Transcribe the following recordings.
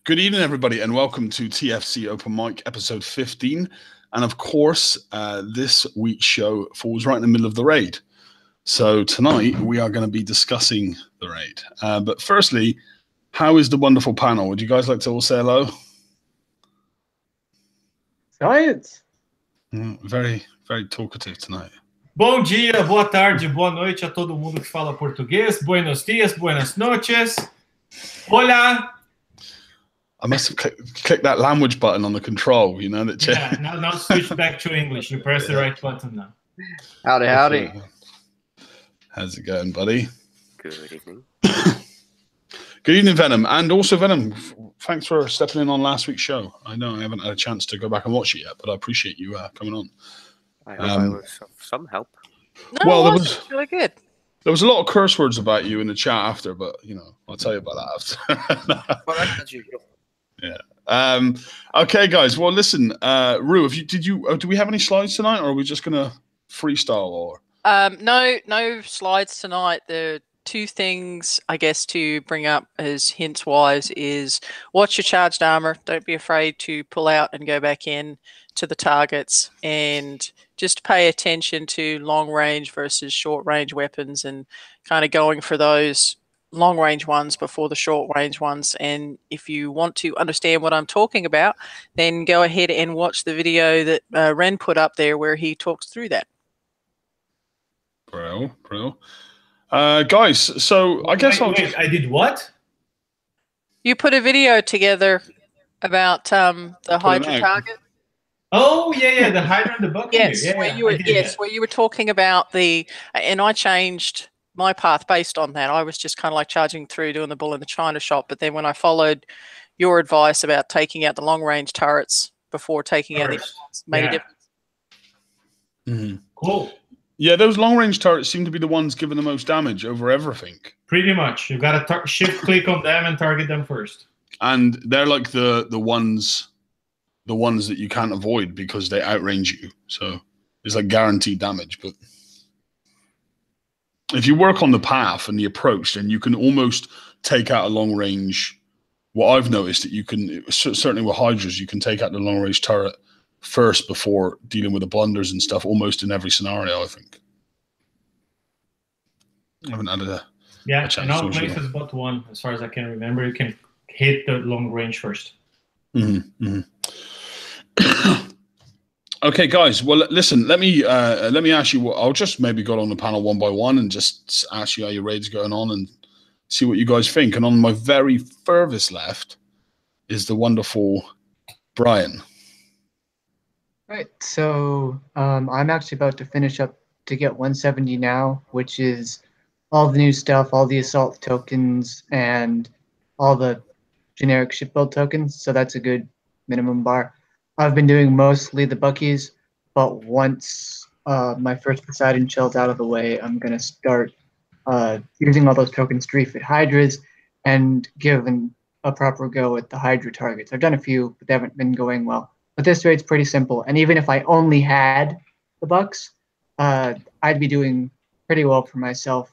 Good evening, everybody, and welcome to TFC Open Mic, episode 15. And of course, this week's show falls right in the middle of the raid. So tonight, we are going to be discussing the raid. But firstly, how is the wonderful panel? Would you guys like to all say hello? Science! Very, very talkative tonight. Bom dia, boa tarde, boa noite a todo mundo que fala português. Buenos dias, buenas noches. Hola! I must have clicked that language button on the control, you know. That yeah, now switch back to English. You press the right button now. Howdy, howdy. How's it going, buddy? Good evening. Good evening, Venom. And also, Venom, thanks for stepping in on last week's show. I know I haven't had a chance to go back and watch it yet, but I appreciate you coming on. I hope I was of some help. No, well, it was really good. There was a lot of curse words about you in the chat after, but, you know, I'll tell you about that after. Well, that's usual. Yeah. Okay, guys. Well, listen, Rue, do we have any slides tonight, or are we just gonna freestyle? Or no slides tonight. The two things I guess to bring up as hints wise is watch your charged armor. Don't be afraid to pull out and go back in to the targets, and just pay attention to long range versus short range weapons, and kind of going for those long range ones before the short range ones. And if you want to understand what I'm talking about, then go ahead and watch the video that Ren put up there where he talks through that. Bro. Guys, so I guess wait, I did what? You put a video together about the Hydra target. Oh yeah, the Hydra and the bucket. Yes, where you were talking about and I changed my path based on that. I was just kind of like charging through, doing the bull in the China shop. But then when I followed your advice about taking out the long range turrets before taking out the ones, made a difference. Mm-hmm. Cool. Yeah, those long range turrets seem to be the ones giving the most damage over everything. Pretty much. You've got to shift click on them and target them first. And they're like the ones that you can't avoid because they outrange you. So it's like guaranteed damage. But if you work on the path and the approach, then you can almost take out a long range. What I've noticed that you can, certainly with Hydras, you can take out the long range turret first before dealing with the blunders and stuff, almost in every scenario, I think. I haven't had a in all places but one, as far as I can remember, you can hit the long range first. Mm-hmm. Okay, guys. Well, listen. Let me ask you. I'll just maybe go on the panel one by one and just ask you how your raid's going on and see what you guys think. And on my very furthest left is the wonderful Brian. Right. So I'm actually about to finish up to get 170 now, which is all the new stuff, all the assault tokens, and all the generic ship build tokens. So that's a good minimum bar. I've been doing mostly the Buckies, but once my first Poseidon shell's out of the way, I'm going to start using all those tokens to refit Hydras and giving a proper go at the Hydra targets. I've done a few, but they haven't been going well. But this raid's pretty simple, and even if I only had the Bucks, I'd be doing pretty well for myself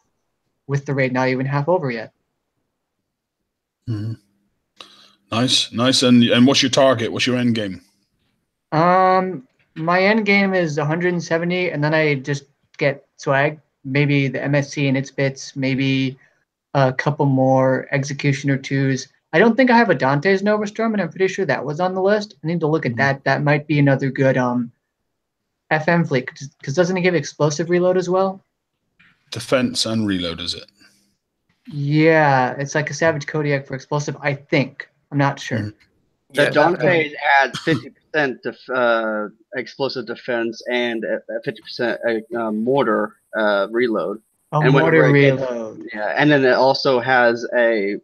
with the raid not even half over yet. Mm-hmm. Nice. And what's your target? What's your end game? My end game is 170, and then I just get swag. Maybe the MSC and its bits, maybe a couple more Executioner 2s. I don't think I have a Dante's Nova Storm, and I'm pretty sure that was on the list. I need to look at that. That might be another good FM fleet, because doesn't it give explosive reload as well? Defense and reload, is it? Yeah, it's like a Savage Kodiak for explosive, I think. I'm not sure. Mm-hmm. The Dante adds 50% explosive defense and 50% mortar reload. Oh, and mortar reload. And then it also has a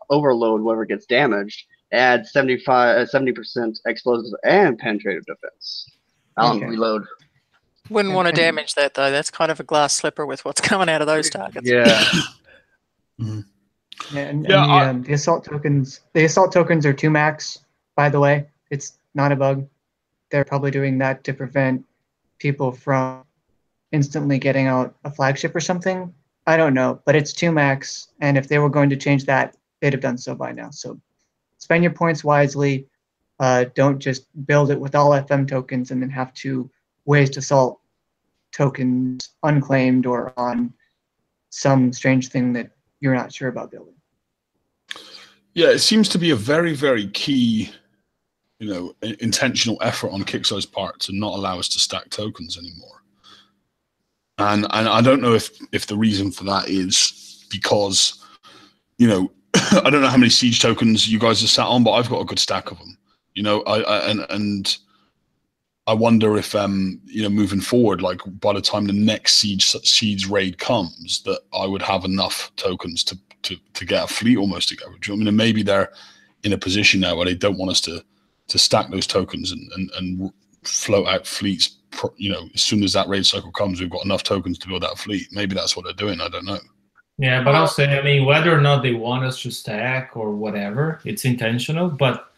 overload whenever it gets damaged. Adds 70% explosive and penetrative defense. Reload. Wouldn't want to damage that though. That's kind of a glass slipper with what's coming out of those targets. Yeah. Mm-hmm. And the assault tokens. The assault tokens are 2 max. By the way, it's not a bug. They're probably doing that to prevent people from instantly getting out a flagship or something. I don't know, but it's 2 max, and if they were going to change that, they'd have done so by now. So spend your points wisely. Don't just build it with all FM tokens and then have to waste assault tokens unclaimed or on some strange thing that you're not sure about building. Yeah, it seems to be a very, very key, intentional effort on Kixo's part to not allow us to stack tokens anymore. And I don't know if the reason for that is because, I don't know how many siege tokens you guys are sat on, but I've got a good stack of them. I wonder if moving forward, like by the time the next siege raid comes, that I would have enough tokens to get a fleet almost together. Do you know what I mean? And maybe they're in a position now where they don't want us to stack those tokens and float out fleets. As soon as that raid cycle comes, we've got enough tokens to build that fleet. Maybe that's what they're doing. I don't know. Yeah, but I'll say, whether or not they want us to stack or whatever, it's intentional. But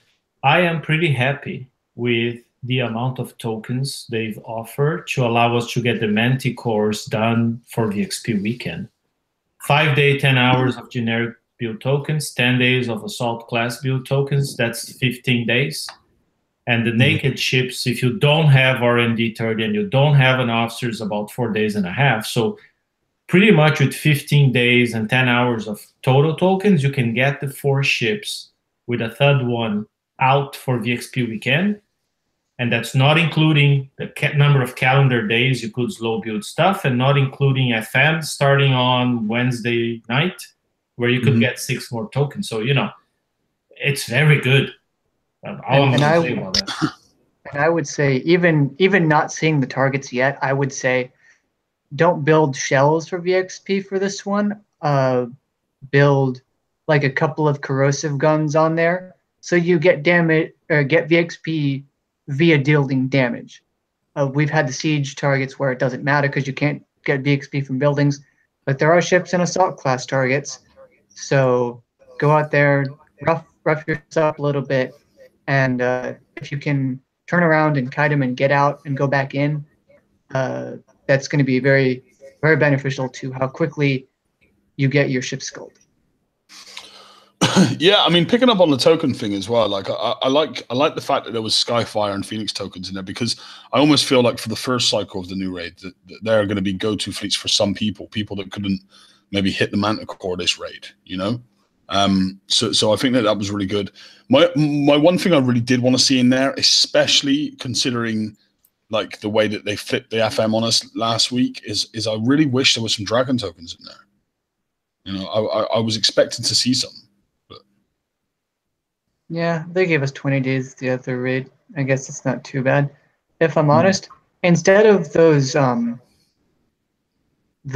I am pretty happy with the amount of tokens they've offered to allow us to get the Manticores done for the XP weekend. 5 day, 10 hours of generic build tokens, 10 days of assault class build tokens, that's 15 days. And the naked ships, if you don't have R&D 30 and you don't have an officer, is about 4 days and a half. So pretty much with 15 days and 10 hours of total tokens, you can get the 4 ships with a third one out for the XP weekend. And that's not including the number of calendar days you could slow build stuff, and not including FM starting on Wednesday night, where you could get 6 more tokens. So, it's very good. And I would say, even not seeing the targets yet, I would say don't build shells for VXP for this one. Build like a couple of corrosive guns on there, so you get damage or get VXP via dealing damage. We've had the siege targets where it doesn't matter because you can't get VXP from buildings, but there are ships and assault class targets. So go out there, rough yourself up a little bit, and if you can turn around and kite them and get out and go back in, that's going to be very, very beneficial to how quickly you get your ship sculled. Yeah, picking up on the token thing as well. Like I like the fact that there was Skyfire and Phoenix tokens in there, because I almost feel like for the first cycle of the new raid that they're going to be go-to fleets for some people that couldn't maybe hit the Manticore this raid. So I think that was really good. My one thing I really did want to see in there, especially considering like the way that they flipped the FM on us last week, is I really wish there was some dragon tokens in there. I was expecting to see some. Yeah, they gave us 20 days the other raid. I guess it's not too bad. If I'm honest, instead of those, the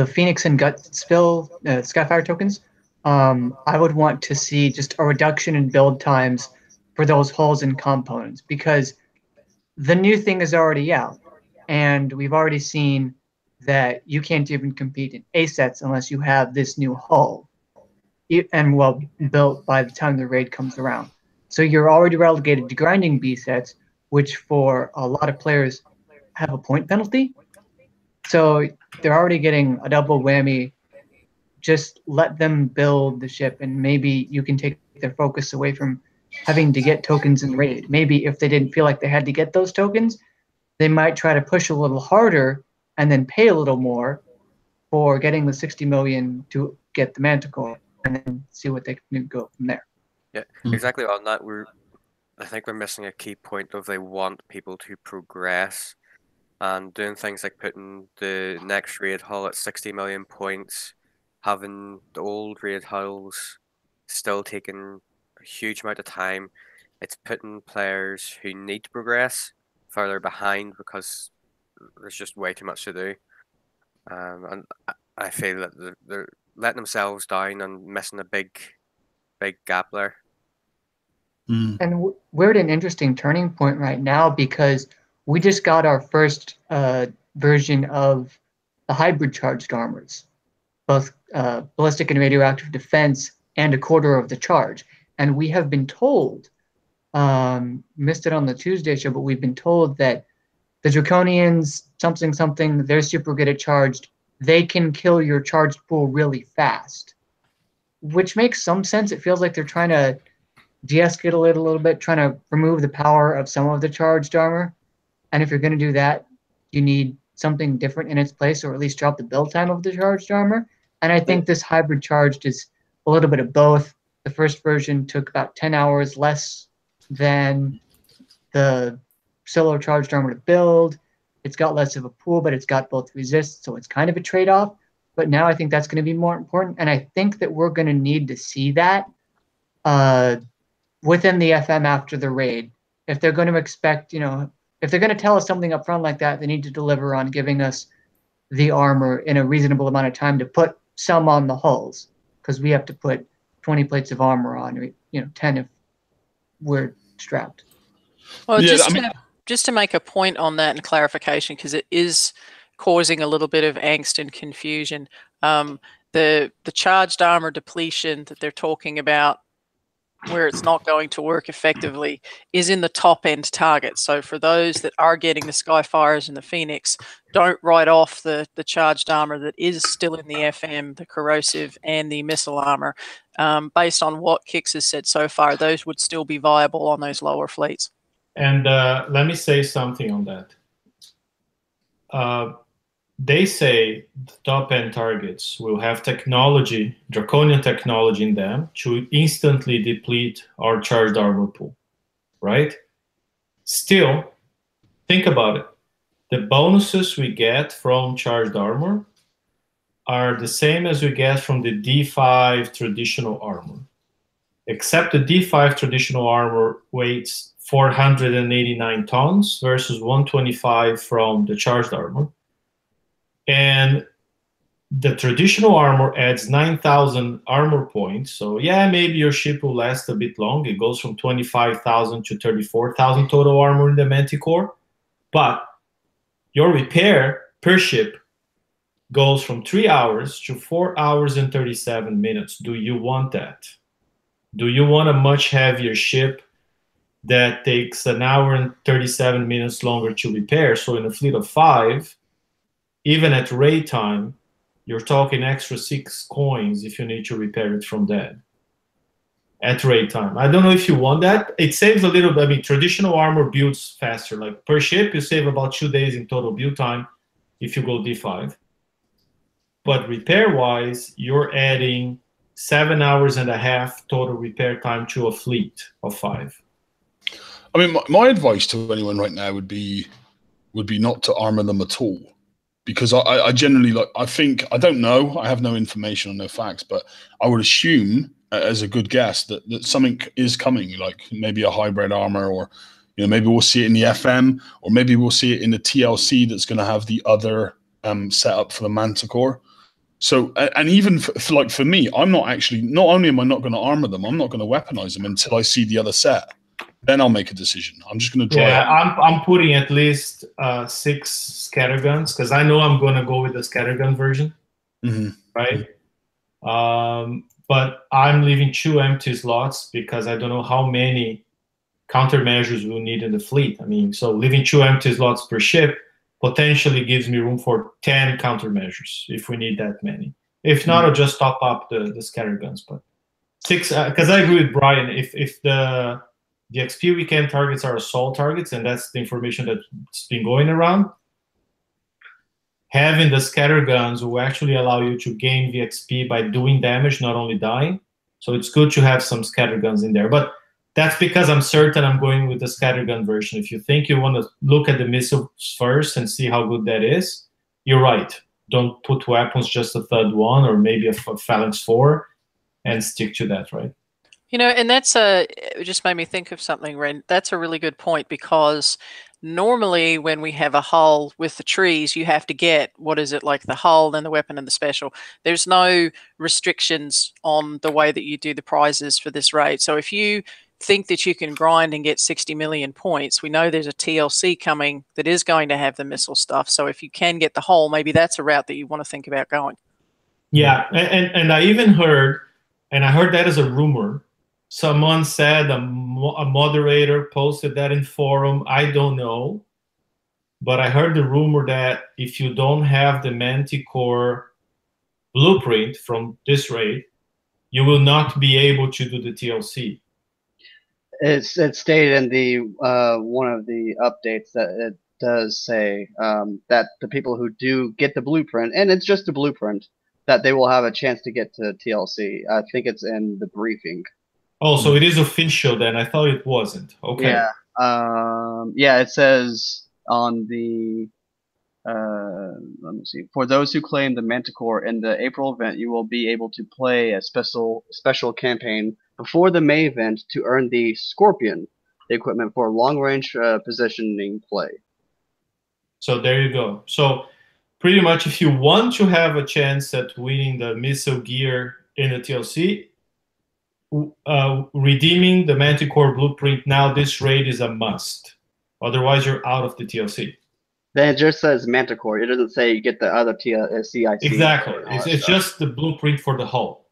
Phoenix and Gut Spill Skyfire tokens, I would want to see just a reduction in build times for those hulls and components, because the new thing is already out, and we've already seen that you can't even compete in A sets unless you have this new hull and well built by the time the raid comes around. So you're already relegated to grinding B sets, which for a lot of players have a point penalty. So they're already getting a double whammy. Just let them build the ship, and maybe you can take their focus away from having to get tokens in raid. Maybe if they didn't feel like they had to get those tokens, they might try to push a little harder and then pay a little more for getting the 60 million to get the Manticore, and then see what they can go from there. Yeah, exactly on that. I think we're missing a key point of they want people to progress, and doing things like putting the next raid hull at 60 million points, having the old raid hulls still taking a huge amount of time. It's putting players who need to progress further behind because there's just way too much to do. And I feel that they're letting themselves down and missing a big gap there. And we're at an interesting turning point right now, because we just got our first version of the hybrid charged armors, both ballistic and radioactive defense and a quarter of the charge. And we have been told, missed it on the Tuesday show, but we've been told that the Draconians, something, they're super good at charged. They can kill your charged pool really fast, which makes some sense. It feels like they're trying to de-escalate it a little bit, trying to remove the power of some of the charged armor. And if you're going to do that, you need something different in its place, or at least drop the build time of the charged armor. And I think this hybrid charged is a little bit of both. The first version took about 10 hours less than the solo charged armor to build. It's got less of a pool, but it's got both resist, so it's kind of a trade-off. But now I think that's going to be more important, and I think that we're going to need to see that within the FM after the raid. If they're going to expect, if they're going to tell us something up front like that, they need to deliver on giving us the armor in a reasonable amount of time to put some on the hulls, because we have to put 20 plates of armor on, or 10 if we're strapped. Well, yeah, just to make a point on that and clarification, because it is causing a little bit of angst and confusion. The charged armor depletion that they're talking about, where it's not going to work effectively, is in the top end target. So for those that are getting the Skyfires and the Phoenix, don't write off the charged armor that is still in the FM, the corrosive and the missile armor. Based on what Kix has said so far, those would still be viable on those lower fleets. And let me say something on that. They say the top-end targets will have technology, draconian technology in them to instantly deplete our charged armor pool, right? Still, think about it. The bonuses we get from charged armor are the same as we get from the D5 traditional armor, except the D5 traditional armor weighs 489 tons versus 125 from the charged armor. And the traditional armor adds 9,000 armor points. So yeah, maybe your ship will last a bit long. It goes from 25,000 to 34,000 total armor in the Manticore. But your repair per ship goes from 3 hours to 4 hours and 37 minutes. Do you want that? Do you want a much heavier ship that takes an hour and 37 minutes longer to repair? So in a fleet of 5, even at raid time, you're talking extra 6 coins if you need to repair it from dead at raid time. I don't know if you want that. It saves a little bit. I mean, traditional armor builds faster. Like per ship, you save about 2 days in total build time if you go D5. But repair-wise, you're adding 7 hours and a half total repair time to a fleet of 5. I mean, my advice to anyone right now would be not to armor them at all, because I generally I think, I don't know, I have no information or no facts, but I would assume as a good guess that something is coming, like maybe a hybrid armor, or maybe we'll see it in the FM, or maybe we'll see it in the TLC that's going to have the other setup for the Manticore. So, and even for me, I'm not only am I not going to armor them, I'm not going to weaponize them until I see the other set. Then I'll make a decision. I'm just going to draw. Yeah, I'm putting at least 6 scatterguns, because I know I'm going to go with the scattergun version, right? But I'm leaving 2 empty slots because I don't know how many countermeasures we'll need in the fleet. I mean, so leaving 2 empty slots per ship potentially gives me room for 10 countermeasures if we need that many. If not, I'll just top up the scatterguns. But 6, because I agree with Brian. If the XP weekend targets are assault targets, and that's the information that's been going around, having the scatter guns will actually allow you to gain the XP by doing damage, not only dying. So it's good to have some scatter guns in there. But that's because I'm certain I'm going with the scattergun version. If you think you want to look at the missiles first and see how good that is, you're right. Don't put weapons, just a third one, or maybe a Phalanx 4, and stick to that, right? And it just made me think of something, Ren. That's a really good point, because normally when we have a hull with the trees, you have to get, like the hull, then the weapon and the special. There's no restrictions on the way that you do the prizes for this raid. So if you think that you can grind and get 60 million points, we know there's a TLC coming that is going to have the missile stuff. So if you can get the hull, maybe that's a route that you want to think about going. Yeah, and I even heard, and I heard that as a rumor, someone said, a moderator posted that in forum, I don't know, but I heard the rumor that if you don't have the Manticore blueprint from this raid, you will not be able to do the TLC. It's stated in the one of the updates that it does say that the people who do get the blueprint, and it's just a blueprint, that they will have a chance to get to TLC. I think it's in the briefing. Oh, so it is official then. I thought it wasn't. Okay. Yeah. Yeah, it says on the let me see. For those who claim the Manticore in the April event, you will be able to play a special campaign before the May event to earn the Scorpion, the equipment for long-range positioning play. So there you go. So pretty much if you want to have a chance at winning the missile gear in the TLC, redeeming the Manticore blueprint now, this raid is a must. Otherwise, you're out of the TLC. Then it just says Manticore. It doesn't say you get the other CIC. Exactly. It's just the blueprint for the hull.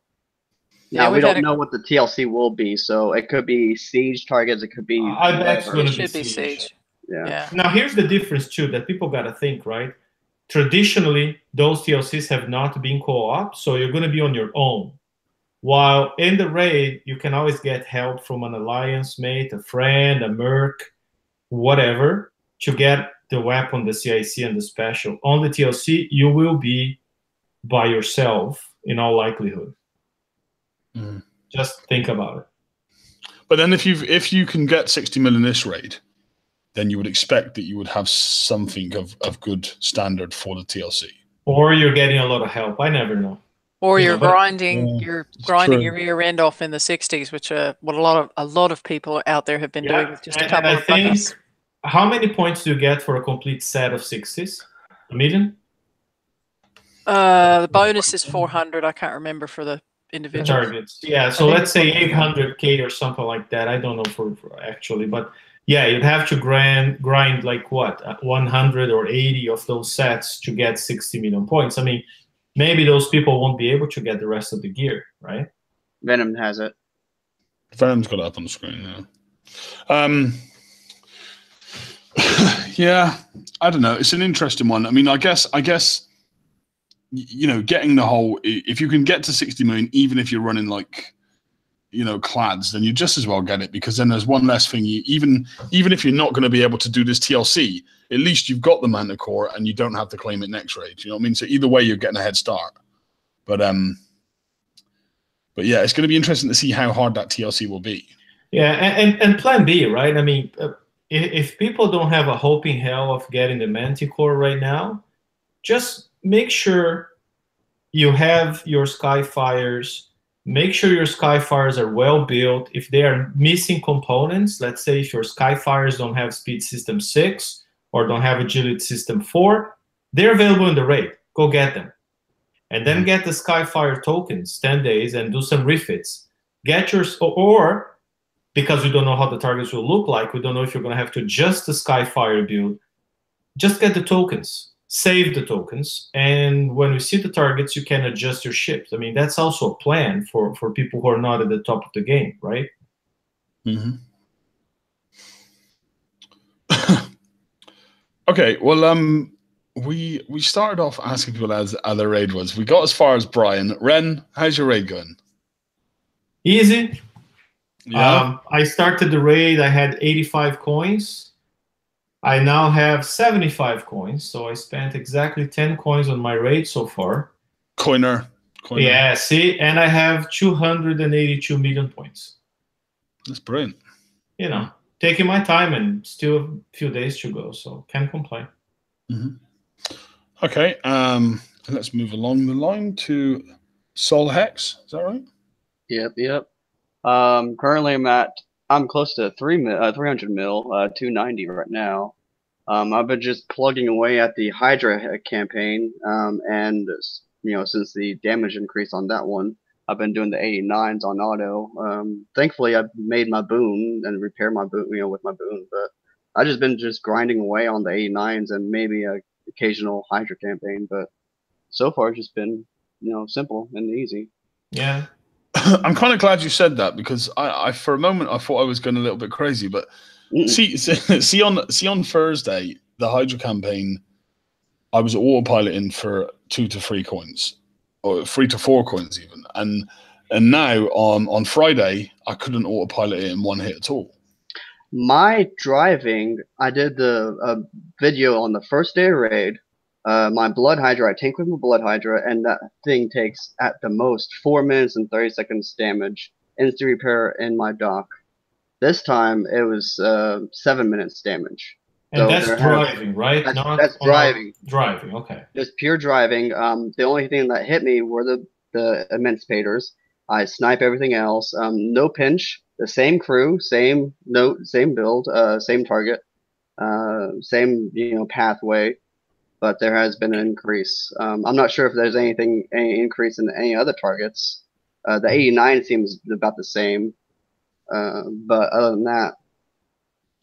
Now, we don't know what the TLC will be, so it could be siege targets, it could be... I bet it's going to should be siege. Yeah. Now, here's the difference, too, that people got to think, right? Traditionally, those TLCs have not been co-op, so you're going to be on your own. While in the raid, you can always get help from an alliance mate, a friend, a merc, whatever, to get the weapon, the CIC, and the special. On the TLC, you will be by yourself in all likelihood. Mm. Just think about it. But then if you can get 60 mil in this raid, then you would expect that you would have something of good standard for the TLC. Or you're getting a lot of help. I never know. Or you're grinding your rear end off in the 60s, which what a lot of people out there have been doing with just a couple of buttons. How many points do you get for a complete set of 60s? 1 million? The bonus is 400. I can't remember for the individual targets. Yeah, so let's say 800K or something like that. I don't know for actually, but yeah, you'd have to grind like what, 100 or 80 of those sets to get 60 million points. I mean, maybe those people won't be able to get the rest of the gear, right? Venom has it. Venom's got it up on the screen now. Yeah, I don't know. It's an interesting one. I mean, I guess, you know, getting the whole, if you can get to 60 million, even if you're running like, you know, clads, then you just as well get it, because then there's one less thing. Even if you're not going to be able to do this TLC, at least you've got the Manticore and you don't have to claim it next raid. You know what I mean? So either way, you're getting a head start. But yeah, it's going to be interesting to see how hard that TLC will be. Yeah, and plan B, right? I mean, if people don't have a hope in hell of getting the Manticore right now, just make sure you have your Skyfires. Make sure your Skyfires are well built. If they are missing components, let's say if your Skyfires don't have Speed System 6 or don't have Agility System 4, they're available in the raid. Go get them. And then get the Skyfire tokens, 10 days, and do some refits. Get your, or because we don't know how the targets will look like, we don't know if you're going to have to adjust the Skyfire build, just get the tokens, save the tokens, and when we see the targets, you can adjust your ships. I mean, that's also a plan for people who are not at the top of the game, right? Mm-hmm. Okay, well, we started off asking people how their raid was. We got as far as Brian. Ren, how's your raid going? Easy. Yeah. I started the raid, I had 85 coins. I now have 75 coins, so I spent exactly 10 coins on my raid so far. Coiner. Yeah, see, and I have 282 million points. That's brilliant. You know, taking my time and still a few days to go, so can't complain. Mm-hmm. Okay, let's move along the line to Sol Hex. Is that right? Yep. Currently I'm close to 300 mil, 290 right now. I've been just plugging away at the Hydra campaign, and you know, since the damage increase on that one, I've been doing the 89s on auto. Thankfully, I've made my boon and repaired my boon, you know, with my boon. But I've just been grinding away on the 89s and maybe a occasional Hydra campaign. But so far, it's just been, you know, simple and easy. Yeah. I'm kind of glad you said that, because I for a moment I thought I was going a little bit crazy, but see on Thursday the Hydra campaign, I was autopiloting for 2 to 3 coins, or 3 to 4 coins even, and now on Friday I couldn't autopilot it in one hit at all. My driving, I did the video on the first day of raid. My Blood Hydra, I tank with my Blood Hydra, and that thing takes at the most 4 minutes and 30 seconds damage. Instant repair in my dock. This time it was 7 minutes damage. And that's driving, right? That's driving. Driving, okay. Just pure driving. The only thing that hit me were the emancipators. I snipe everything else. No pinch. The same crew, same note, same build, same target, same pathway. But there has been an increase. I'm not sure if there's any increase in any other targets. The 89 seems about the same. But other than that.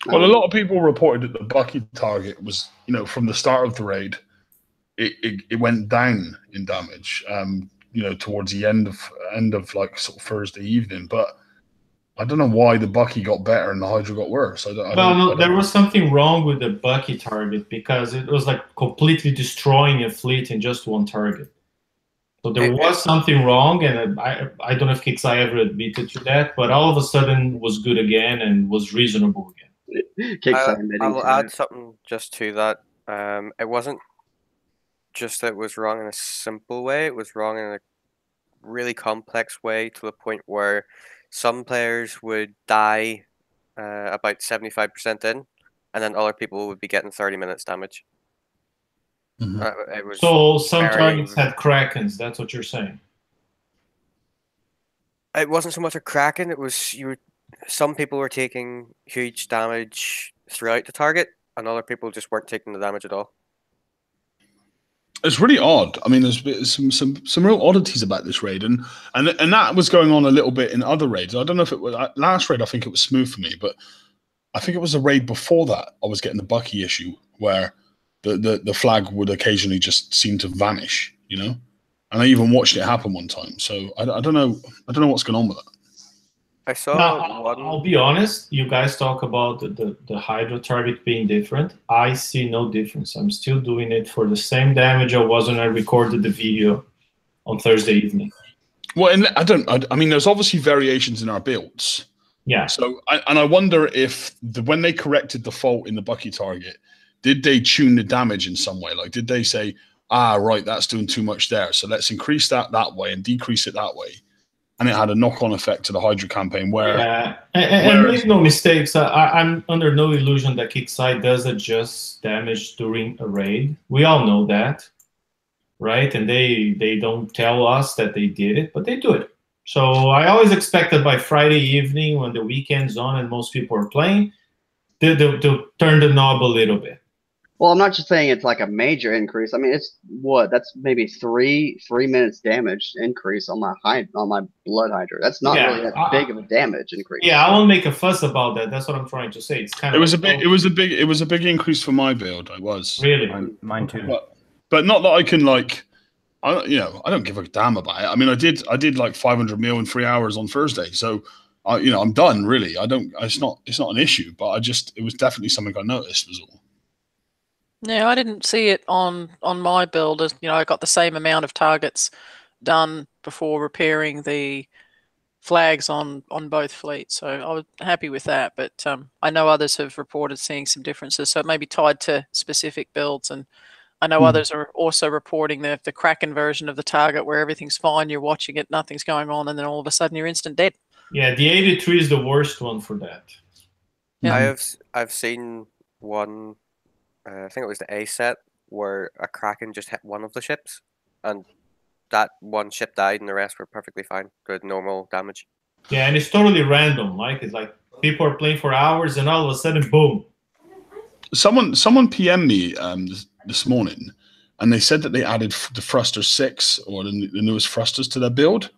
Well, a lot of people reported that the Bucky target was, from the start of the raid, it went down in damage, towards the end of like sort of Thursday evening. But I don't know why the Bucky got better and the Hydra got worse. There was something wrong with the Bucky target because it was like completely destroying a fleet in just one target. So there was something wrong, and I don't know if KixEye ever admitted to that, but all of a sudden was good again and was reasonable again. I'll add something just to that. It wasn't just that it was wrong in a simple way. It was wrong in a really complex way to the point where some players would die about 75% in, and then other people would be getting 30 minutes damage. Mm-hmm. So some targets had Krakens. That's what you're saying. It wasn't so much a Kraken. It was some people were taking huge damage throughout the target, and other people just weren't taking the damage at all. It's really odd. I mean, there's some real oddities about this raid, and that was going on a little bit in other raids. I don't know if it was last raid. I think it was smooth for me, but I think it was a raid before that. I was getting the Bucky issue where the flag would occasionally just seem to vanish, and I even watched it happen one time. So I don't know what's going on with that. I saw. I'll be honest. You guys talk about the Hydra target being different. I see no difference. I'm still doing it for the same damage I was when I recorded the video on Thursday evening. Well, and I mean, there's obviously variations in our builds. Yeah. So, I wonder if when they corrected the fault in the Bucky target, did they tune the damage in some way? Like, did they say, right, that's doing too much there, so let's increase that way and decrease it that way? And it had a knock-on effect to the Hydra campaign where... Yeah, and make no mistakes, I'm under no illusion that KixEye does adjust damage during a raid. We all know that, right? And they don't tell us that they did it, but they do it. So I always expect that by Friday evening, when the weekend's on and most people are playing, they'll turn the knob a little bit. Well, I'm not just saying it's like a major increase. I mean, it's that's maybe 3 minutes damage increase on my Blood Hydra. That's not really that big of a damage increase. Yeah, I won't make a fuss about that. That's what I'm trying to say. It's kind of it was a big increase for my build. It was really mine too. But not that I can I don't give a damn about it. I mean, I did like 500 mil in 3 hours on Thursday, so I'm done really. It's not an issue, but it was definitely something I noticed was all. No, I didn't see it on my build. I got the same amount of targets done before repairing the flags on both fleets, so I was happy with that. But I know others have reported seeing some differences, so it may be tied to specific builds. And I know others are also reporting the Kraken version of the target where everything's fine, you're watching it, nothing's going on, and then all of a sudden you're instant dead. Yeah, the 83 is the worst one for that. Yeah. I've seen one. I think it was the A set where a Kraken just hit one of the ships, and that one ship died, and the rest were perfectly fine, good normal damage. Yeah, and it's totally random. It's like people are playing for hours, and all of a sudden, boom. Someone PM'd me this morning, and they said that they added the Thruster 6 or the newest thrusters to their build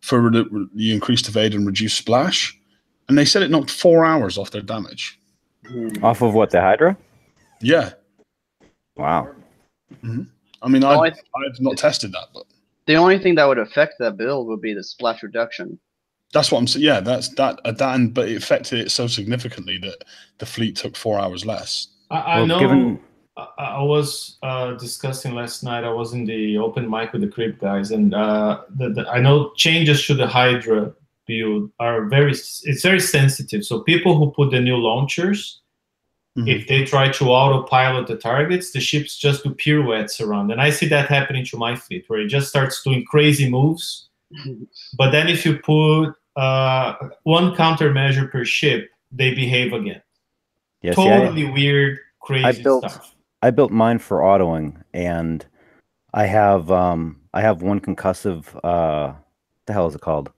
for the increased evade and reduced splash, and they said it knocked 4 hours off their damage. Off of what, the Hydra? Yeah. Wow. Mm-hmm. I mean, I've not tested that, but the only thing that would affect that build would be the splash reduction. That's what I'm saying. Yeah, that's that. But it affected it so significantly that the fleet took 4 hours less. I know. I was discussing last night. I was in the open mic with the Crib guys, and I know changes to the Hydra build are it's very sensitive. So people who put the new launchers, if they try to autopilot the targets, the ships just do pirouettes around. And I see that happening to my fleet, where it just starts doing crazy moves. But then if you put one countermeasure per ship, they behave again. Yeah, Totally weird, crazy stuff. I built mine for autoing, and I have one concussive. The hell is it called?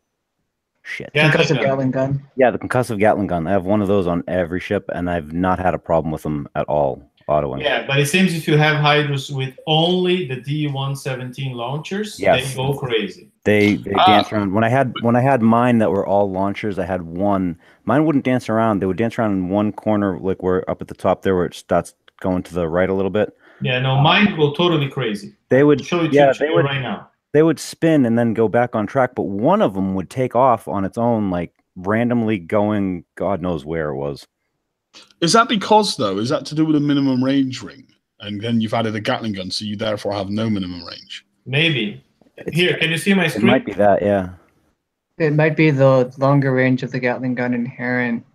Shit. Concussive Gatling gun. Yeah, the concussive Gatling gun. I have one of those on every ship, and I've not had a problem with them at all autoing. Yeah, but it seems if you have Hydras with only the D117 launchers, they go crazy. They dance around. When I had mine that were all launchers, I had one. Mine wouldn't dance around. They would dance around in one corner, like where up at the top there, where it starts going to the right a little bit. Yeah, no, mine go totally crazy. They would. Show it Yeah, to you right now. They would spin and then go back on track, but one of them would take off on its own, like randomly going, God knows where it was. Is that because, though, is that to do with a minimum range ring? And then you've added a Gatling gun, so you therefore have no minimum range? Maybe. Here, can you see my screen? It might be that, yeah. It might be the longer range of the Gatling gun inherent.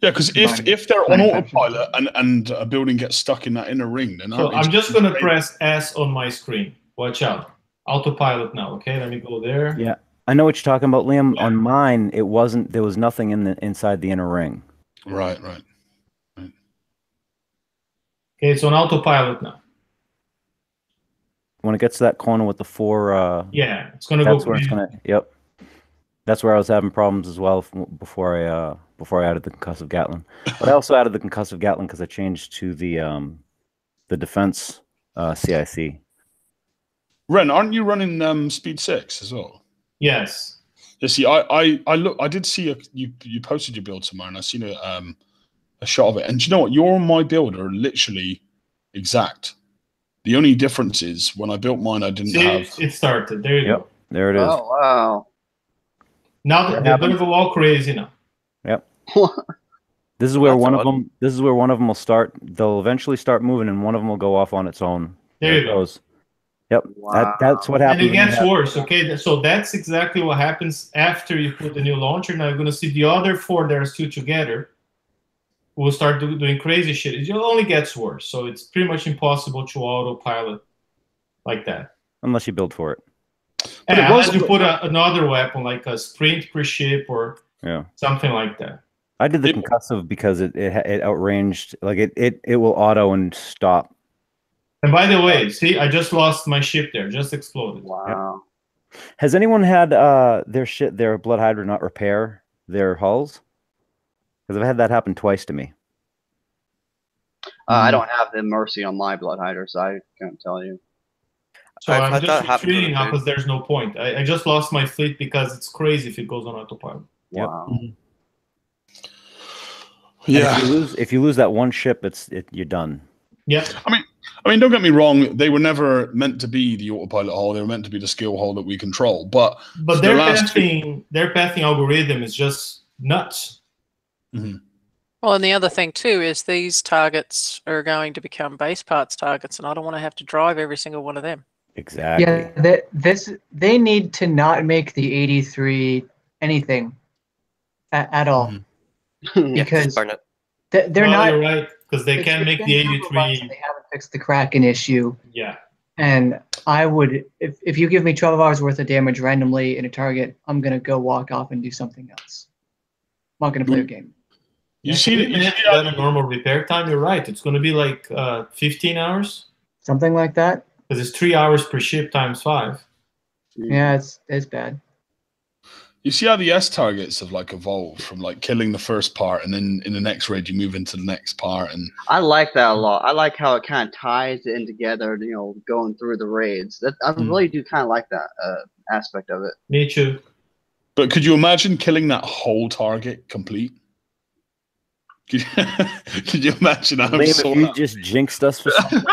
Yeah, because if they're on autopilot and a building gets stuck in that inner ring, then so I'm just going to press S on my screen. Watch out. Autopilot now, okay? Let me go there. Yeah, I know what you're talking about, Liam. Yeah. On mine, it wasn't. There was nothing inside the inner ring. Right. Okay, it's on autopilot now. When it gets to that corner with the four, yeah, it's gonna go. That's where it's gonna. Yep, that's where I was having problems as well before I added the concussive Gatling. But I also added the concussive Gatling because I changed to the defense CIC. Ren, aren't you running speed 6 as well? Yes. You see, I did see you posted your build somewhere, and I seen a shot of it. And do you know what? Your my build are literally exact. The only difference is when I built mine, I didn't have. It started. There you go. There it is. Oh wow! Now they're going to go all crazy now. Yep. This is where one of them. This is where one of them will start. They'll eventually start moving, and one of them will go off on its own. There you go. Yep, wow. That's what happens. And it gets worse, okay? So that's exactly what happens after you put the new launcher. Now you're going to see the other 4 that are still together will start doing crazy shit. It only gets worse. So it's pretty much impossible to autopilot like that. Unless you build for it. And unless you put another weapon, like a sprint per ship or something like that. I did the concussive because it outranged, like it will auto and stop. And by the way, see, I just lost my ship there. Just exploded. Wow. Yep. Has anyone had their Blood Hydra not repair their hulls? Because I've had that happen twice to me. I don't have the mercy on my Blood Hydra, so I can't tell you. So I'm just retreating now because there's no point. I just lost my fleet because it's crazy if it goes on autopilot. Wow. Yep. Yeah. If you lose that one ship, you're done. Yeah. I mean, don't get me wrong. They were never meant to be the autopilot hull. They were meant to be the skill hull that we control. But their pathing algorithm is just nuts. Mm-hmm. Well, and the other thing too is these targets are going to become base parts targets, and I don't want to have to drive every single one of them. Exactly. Yeah, they need to not make the 83 anything at all, because they're not. You're right, because they can't make the 83. They haven't fixed the Kraken issue. Yeah. And I would, if you give me 12 hours worth of damage randomly in a target, I'm gonna go walk off and do something else. I'm not gonna play a game. You see that a normal repair time? You're right. It's gonna be like 15 hours. Something like that. Because it's 3 hours per ship times 5. Yeah, it's bad. You see how the S targets have like evolved from like killing the first part, and then in the next raid you move into the next part, and I like that a lot. I like how it kind of ties it in together. You know, going through the raids. I really do kind of like that aspect of it. Me too. But could you imagine killing that whole target complete? Could you imagine how if you just jinxed us for something?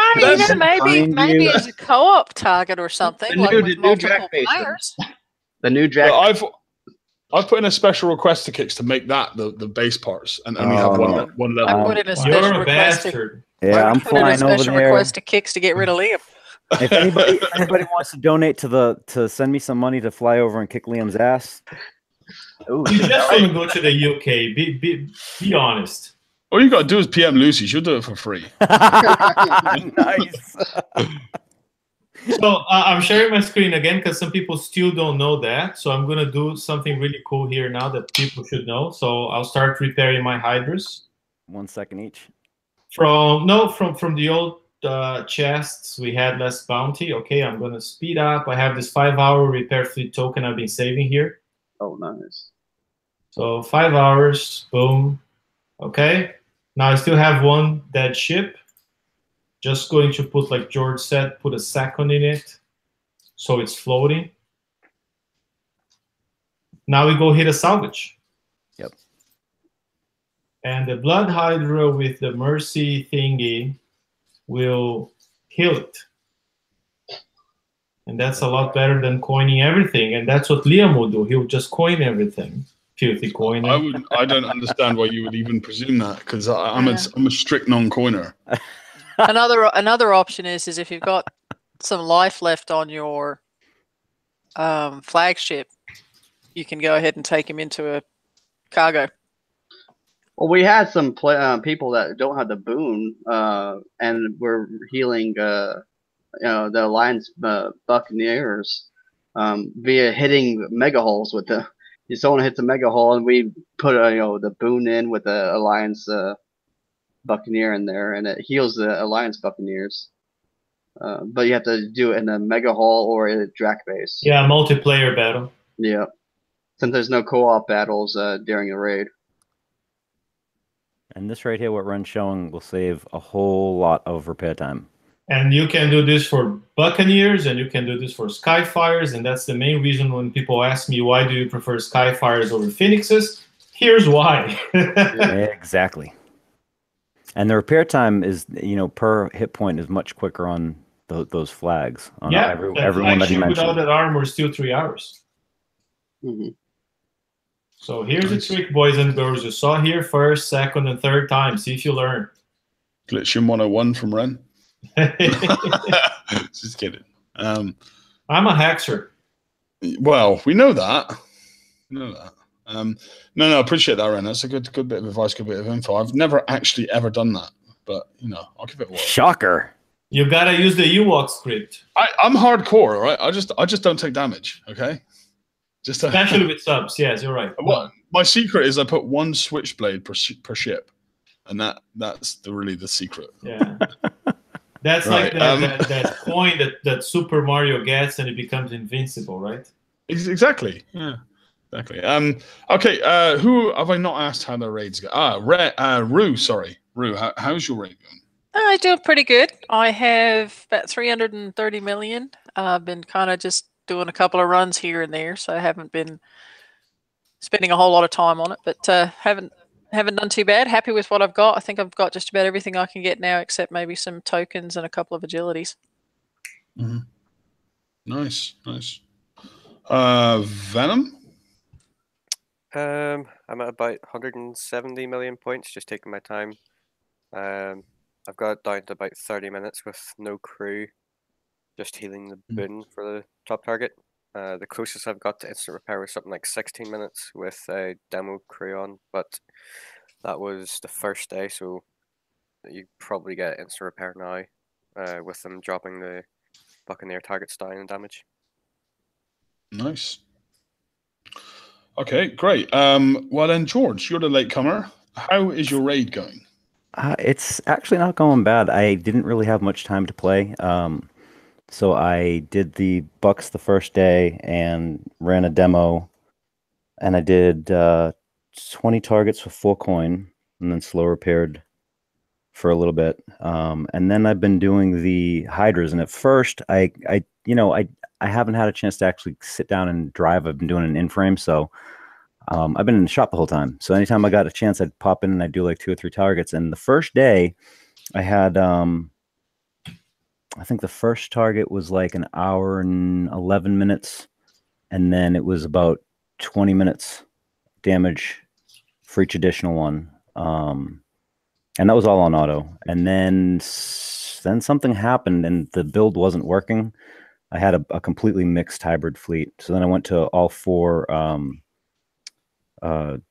maybe as a co-op target or something, like with multiple players. The new Jack. Well, I've put in a special request to Kix to make that the base parts, and only have one level. I put in a special request. I'm flying over there. Request to Kix to get rid of Liam. If anybody wants to donate to send me some money to fly over and kick Liam's ass, Ooh, You just want to go to the UK. Be honest. All you got to do is PM Lucy. She'll do it for free. Nice. So I'm sharing my screen again because some people still don't know that. So I'm going to do something really cool here now that people should know. So I'll start repairing my hydras. 1 second each. From the old chests, we had less bounty. Okay, I'm going to speed up. I have this 5-hour repair fleet token I've been saving here. Oh, nice. So 5 hours, boom. Okay, now I still have one dead ship. Just going to put, like George said, put a second in it, so it's floating. Now we go hit a salvage. Yep. And the Blood Hydra with the Mercy thingy will heal it. And that's a lot better than coining everything. And that's what Liam will do. He'll just coin everything. Filthy coiner. I don't understand why you would even presume that, because I'm a strict non-coiner. Another option is if you've got some life left on your flagship, you can go ahead and take him into a cargo. Well, we had some people that don't have the boon, and we're healing, the Alliance Buccaneers via hitting mega holes with the. If someone hits a mega hole, and we put the boon in with the Alliance Buccaneer in there, and it heals the Alliance Buccaneers. But you have to do it in a mega hole or a Drac base. Yeah, multiplayer battle. Yeah, since there's no co-op battles during a raid. And this right here, what Ren's showing, will save a whole lot of repair time. And you can do this for Buccaneers, and you can do this for Skyfires, and that's the main reason when people ask me, why do you prefer Skyfires over Phoenixes? Here's why. Exactly. And the repair time is, per hit point is much quicker on those flags. On everyone that you mentioned. Without that armor is still 3 hours. Mm-hmm. So here's the trick, boys and girls. You saw here first, second, and third time. See if you learn. Glitching 101 from Ren. Just kidding. I'm a hacker. Well, we know that. No, I appreciate that, Ren. That's a good bit of advice, good bit of info. I've never actually ever done that, but I'll give it a whirl. Shocker. You gotta use the Ewok script. I'm hardcore, all right? I just don't take damage, okay? Especially with subs, yes, you're right. Well, my secret is I put one switchblade per ship, and that's really the secret. Yeah. That's right. Like that coin that Super Mario gets and it becomes invincible, right? Exactly. Yeah. Exactly. Okay. Who have I not asked how their raids go? Rue. Sorry, Rue. How's your raid going? I do pretty good. I have about 330 million. I've been kind of just doing a couple of runs here and there, so I haven't been spending a whole lot of time on it, but haven't done too bad. Happy with what I've got. I think I've got just about everything I can get now, except maybe some tokens and a couple of agilities. Mm-hmm. Nice. Venom? I'm at about 170 million points, just taking my time. I've got it down to about 30 minutes with no crew, just healing the boon for the top target. The closest I've got to instant repair was something like 16 minutes with a demo crew on, but that was the first day, so you probably get instant repair now with them dropping the Buccaneer targets down in damage. Nice. Okay, great. Well then, George, you're the latecomer. How is your raid going? It's actually not going bad. I didn't really have much time to play. So I did the Bucks the first day and ran a demo, and I did 20 targets with 4 coin, and then slow repaired for a little bit. And then I've been doing the Hydras, and at first I haven't had a chance to actually sit down and drive. I've been doing an in-frame, so I've been in the shop the whole time. So anytime I got a chance, I'd pop in and I'd do like 2 or 3 targets. And the first day I had I think the first target was like an hour and 11 minutes. And then it was about 20 minutes damage for each additional one. And that was all on auto. And then something happened and the build wasn't working. I had a completely mixed hybrid fleet. So then I went to all 4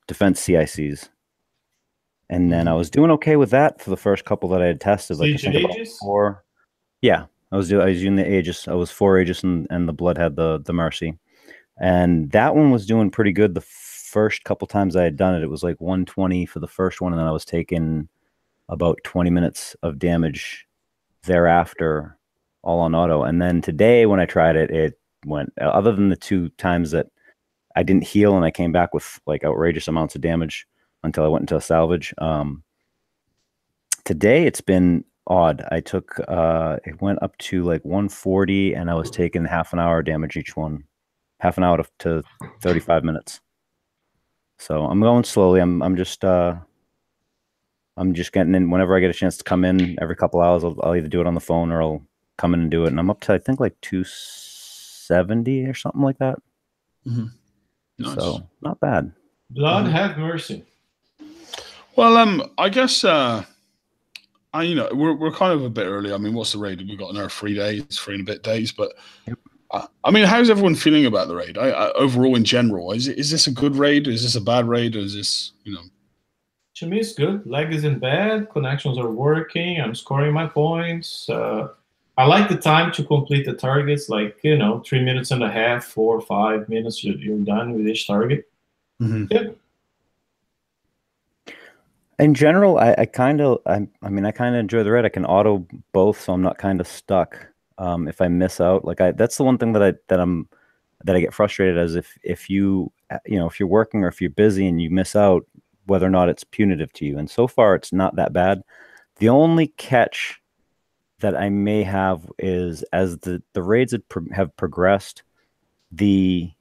defense CICs. And then I was doing okay with that for the first couple that I had tested. Like I think about Aegis? 4. Yeah, I was using the Aegis. I was 4 Aegis, and the Blood had the Mercy. And that one was doing pretty good the first couple times I had done it. It was like 120 for the first one, and then I was taking about 20 minutes of damage thereafter, all on auto. And then today when I tried it, it went, other than the 2 times that I didn't heal and I came back with like outrageous amounts of damage until I went into a salvage. Today it's been odd. I took it went up to like 140, and I was taking half an hour damage each one, half an hour to 35 minutes. So I'm going slowly. I'm just getting in whenever I get a chance to come in. Every couple hours I'll either do it on the phone or I'll come in and do it. And I'm up to I think like 270 or something like that. Mm-hmm. Nice. So not bad. Blood have mercy. Well, I guess we're kind of a bit early. I mean, what's the raid? We've got another 3 days, 3 and a bit days. But I mean, how's everyone feeling about the raid? Overall, in general, is this a good raid? Is this a bad raid? Or is this, To me, it's good. Lag isn't bad. Connections are working. I'm scoring my points. I like the time to complete the targets. Like 3.5 minutes, 4 or 5 minutes, you're done with each target. Mm-hmm. Good. In general, I kind of enjoy the raid. I can auto both, so I'm not kind of stuck. If I miss out, that's the one thing that I get frustrated as if you're working or if you're busy and you miss out, whether or not it's punitive to you. And so far, it's not that bad. The only catch that I may have is as the raids have progressed, the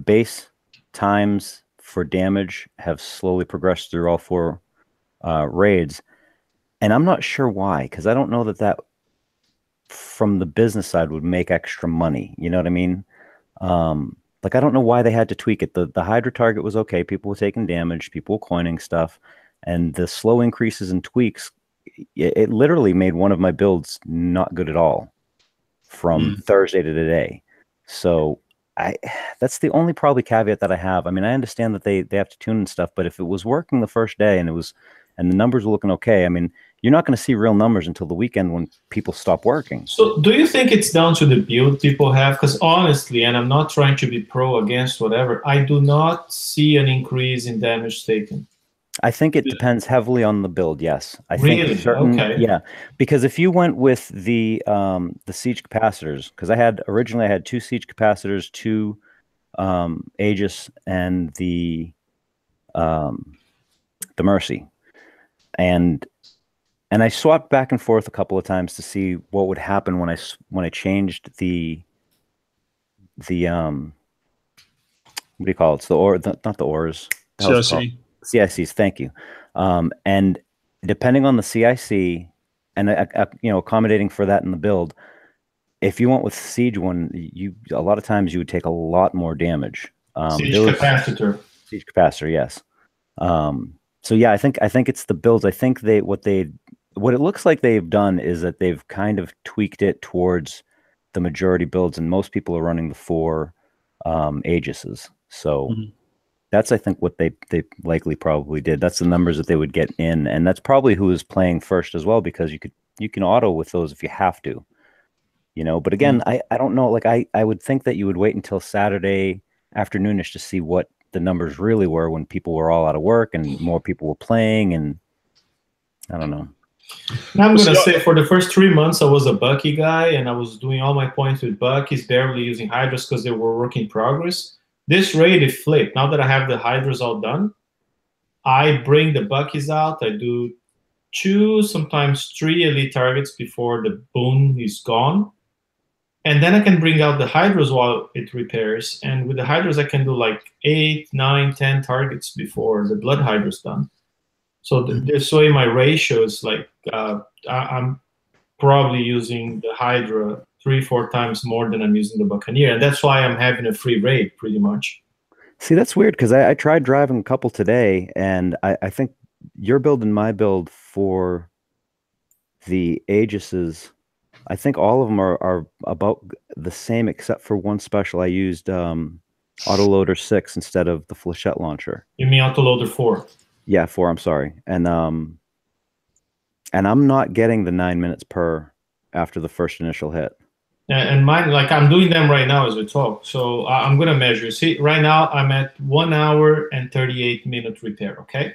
base times for damage have slowly progressed through all 4 raids. And I'm not sure why, because I don't know that from the business side would make extra money. You know what I mean? I don't know why they had to tweak it. The Hydra target was okay. People were taking damage. People were coining stuff. And the slow increases and tweaks, it literally made one of my builds not good at all from Thursday to today. So that's the only probably caveat that I have. I mean, I understand that they have to tune and stuff, but if it was working the first day and the numbers were looking okay, I mean, you're not going to see real numbers until the weekend when people stop working. So do you think it's down to the build people have? Because honestly, and I'm not trying to be pro against whatever, I do not see an increase in damage taken. I think it depends heavily on the build. Yes, I really? think certain. Okay. Yeah, because if you went with the siege capacitors, because originally I had 2 siege capacitors, 2 Aegis, and the Mercy, and I swapped back and forth a couple of times to see what would happen when I changed the what do you call it? It's not the ores. CIC. CICs, thank you. And depending on the CIC and accommodating for that in the build, if you went with Siege one, a lot of times you would take a lot more damage. Siege capacitor. Siege capacitor, yes. So yeah, I think it's the builds. I think what it looks like they've done is that they've kind of tweaked it towards the majority builds, and most people are running the 4 Aegises. So. Mm-hmm. That's, I think, what they likely probably did. That's the numbers that they would get in, and that's probably who is playing first as well, because you can auto with those if you have to, But again, I don't know. I would think that you would wait until Saturday afternoonish to see what the numbers really were when people were all out of work and more people were playing, and I don't know. Now I'm going to say for the first 3 months, I was a Bucky guy, and I was doing all my points with Buckies, barely using Hydras because they were work in progress. This raid is flipped. Now that I have the Hydras all done, I bring the Buckies out. I do 2, sometimes 3 elite targets before the boon is gone. And then I can bring out the Hydras while it repairs. And with the Hydras, I can do like 8, 9, 10 targets before the Blood Hydra's done. So this way my ratio is like, I'm probably using the Hydra 3-4 times more than I'm using the Buccaneer, and that's why I'm having a free raid pretty much. See, that's weird, because I tried driving a couple today, and I think your build and my build for the Aegises, I think all of them are about the same except for one special. I used Autoloader 6 instead of the flechette launcher. You mean autoloader 4? Yeah, 4. I'm sorry, and I'm not getting the 9 minutes per after the first initial hit. And mine, like I'm doing them right now as we talk. So I'm gonna measure. See, right now I'm at 1 hour and 38-minute repair. Okay.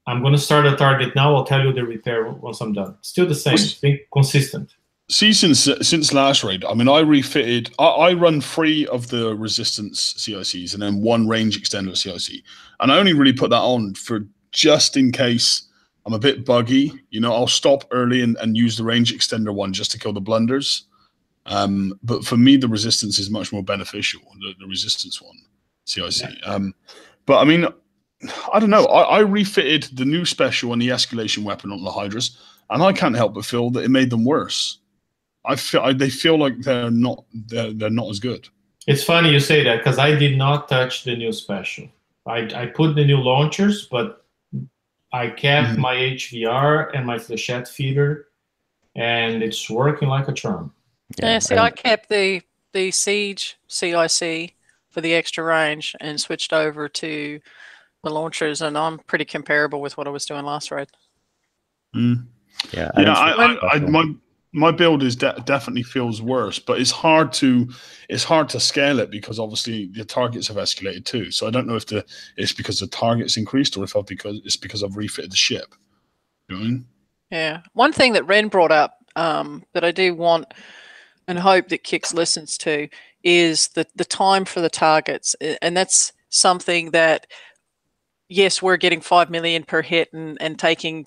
I'm gonna start a target now. I'll tell you the repair once I'm done. Still the same. It's been consistent. See, since last raid, I mean, I refitted. I run 3 of the resistance CICs and then 1 range extender CIC, and I only really put that on for just in case I'm a bit buggy. You know, I'll stop early and use the range extender one just to kill the blunders. But for me, the resistance is much more beneficial. The resistance one, CIC. Yeah. But I mean, I don't know. I refitted the new special and the escalation weapon on the Hydras, and I can't help but feel that it made them worse. They feel like they're not as good. It's funny you say that because I did not touch the new special. I put the new launchers, but I kept my HVR and my flechette feeder, and it's working like a charm. Yeah, see, I kept the Siege CIC for the extra range and switched over to the launchers, and I'm pretty comparable with what I was doing last raid. Yeah, my build is definitely feels worse, but it's hard to scale it because obviously the targets have escalated too. So I don't know if it's because the targets increased or if it's because I've refitted the ship. You know what I mean? Yeah, one thing that Ren brought up that I do want and hope that Kix listens to is the time for the targets, and that's something that, yes, we're getting 5 million per hit and taking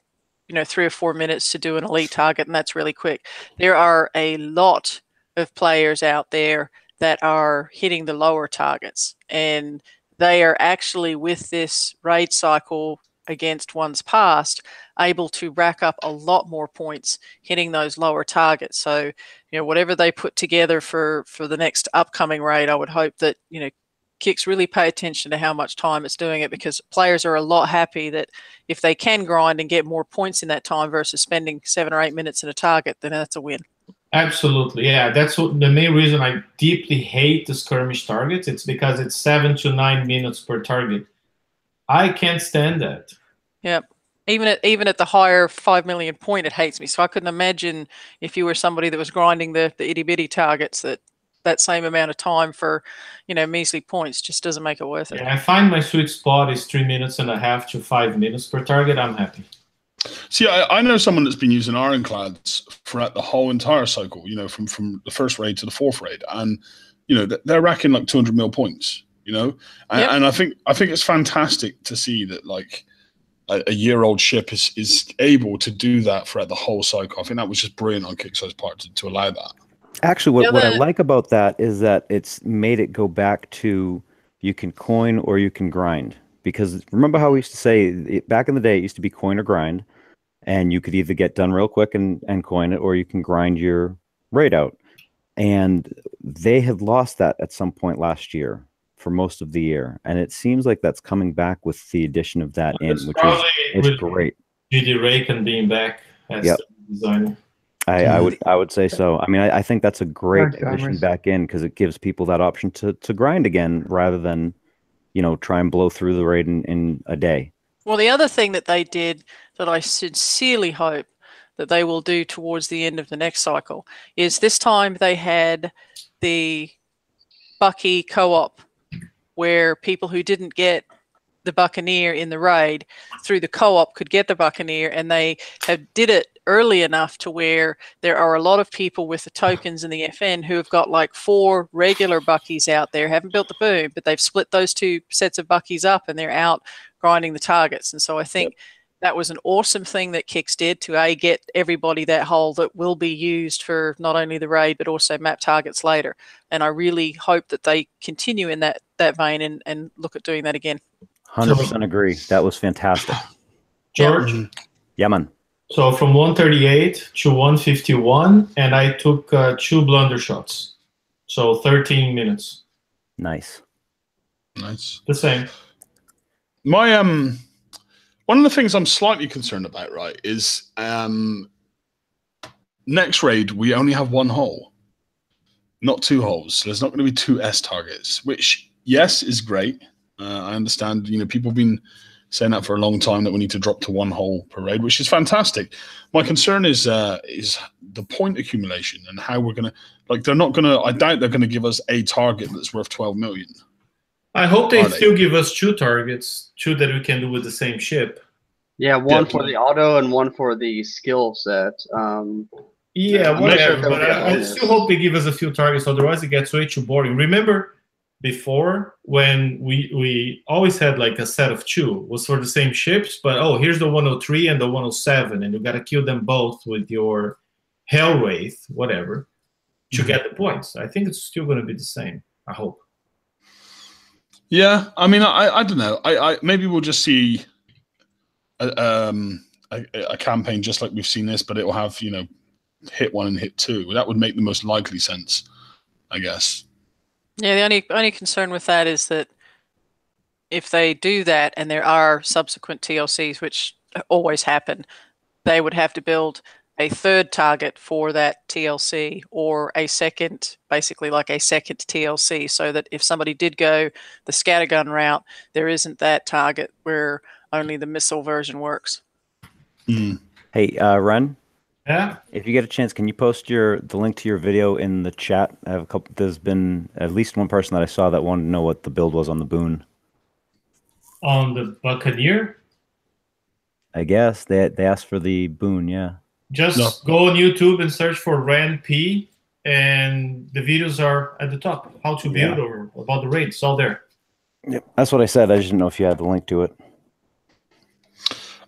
3 or 4 minutes to do an elite target, and that's really quick. There are a lot of players out there that are hitting the lower targets, and they are actually, with this raid cycle against one's past, able to rack up a lot more points hitting those lower targets. So, whatever they put together for the next upcoming raid, I would hope that, Kix really pay attention to how much time it's doing it, because players are a lot happy that if they can grind and get more points in that time versus spending 7 or 8 minutes in a target, then that's a win. Absolutely, yeah. That's the main reason I deeply hate the skirmish targets. It's because it's 7 to 9 minutes per target. I can't stand that. Yep. Even at the higher 5 million point, it hates me. So I couldn't imagine if you were somebody that was grinding the itty bitty targets that same amount of time for, measly points just doesn't make it worth it. Yeah, I find my sweet spot is 3.5 minutes to 5 minutes per target. I'm happy. See, I know someone that's been using Ironclads throughout the whole entire cycle, from the first raid to the 4th raid, and they're racking like 200 mil points, and I think it's fantastic to see that like a year-old ship is able to do that throughout the whole cycle. I think that was just brilliant on Kixo's part to allow that. Actually, what I like about that is that it's made it go back to you can coin or you can grind. Because remember how we used to say back in the day, it used to be coin or grind, and you could either get done real quick and coin it, or you can grind your raid out. And they had lost that at some point last year for most of the year, and it seems like that's coming back with the addition of that in, which is great. GD Raycon being back as the designer. I would say so. I mean, I think that's a great addition back in, because it gives people that option to grind again rather than, try and blow through the raid in a day. Well, the other thing that they did that I sincerely hope that they will do towards the end of the next cycle is this time they had the Bucky co-op, where people who didn't get the Buccaneer in the raid through the co-op could get the Buccaneer, and they did it early enough to where there are a lot of people with the tokens in the FN who have got like 4 regular Buckies out there, haven't built the boom, but they've split those 2 sets of Buckies up and they're out grinding the targets. And so I think that was an awesome thing that Kix did to get everybody that hole that will be used for not only the raid but also map targets later. And I really hope that they continue in that vein and look at doing that again. 100% agree. That was fantastic. George? Yeah, man. So from 138 to 151, and I took 2 blunder shots. So 13 minutes. Nice. The same. My one of the things I'm slightly concerned about, right, is next raid we only have 1 hole, not 2 holes. So there's not going to be 2 S targets, which yes is great. I understand, people have been saying that for a long time, that we need to drop to one hull per raid, which is fantastic. My concern is the point accumulation and how we're going to, they're not going to, I doubt they're going to give us a target that's worth 12 million. I hope they still give us 2 targets, 2 that we can do with the same ship. Yeah, one for the auto and one for the skill set. Yeah, whatever. But I still hope they give us a few targets, otherwise it gets way too boring. Remember before when we always had like a set of 2 was for the same ships, but here's the 103 and the 107, and you got to kill them both with your Hellwraith, whatever, to get the points. I think it's still going to be the same. I hope. Yeah, I mean, I don't know. I maybe we'll just see a campaign just like we've seen this, but it will have hit 1 and hit 2. That would make the most likely sense, I guess. Yeah, the only concern with that is that if they do that and there are subsequent TLCs, which always happen, they would have to build a 3rd target for that TLC, or a second, basically like a second TLC, so that if somebody did go the scattergun route, there isn't that target where only the missile version works. Hey, Ren? Yeah? If you get a chance, can you post the link to your video in the chat? I have a couple. There's been at least one person that I saw that wanted to know what the build was on the Boon. On the Buccaneer? I guess they asked for the Boon, yeah. Just go on YouTube and search for Ren P, and the videos are at the top. How to build or about the raid, it's all there. Yep, that's what I said. I just didn't know if you had the link to it.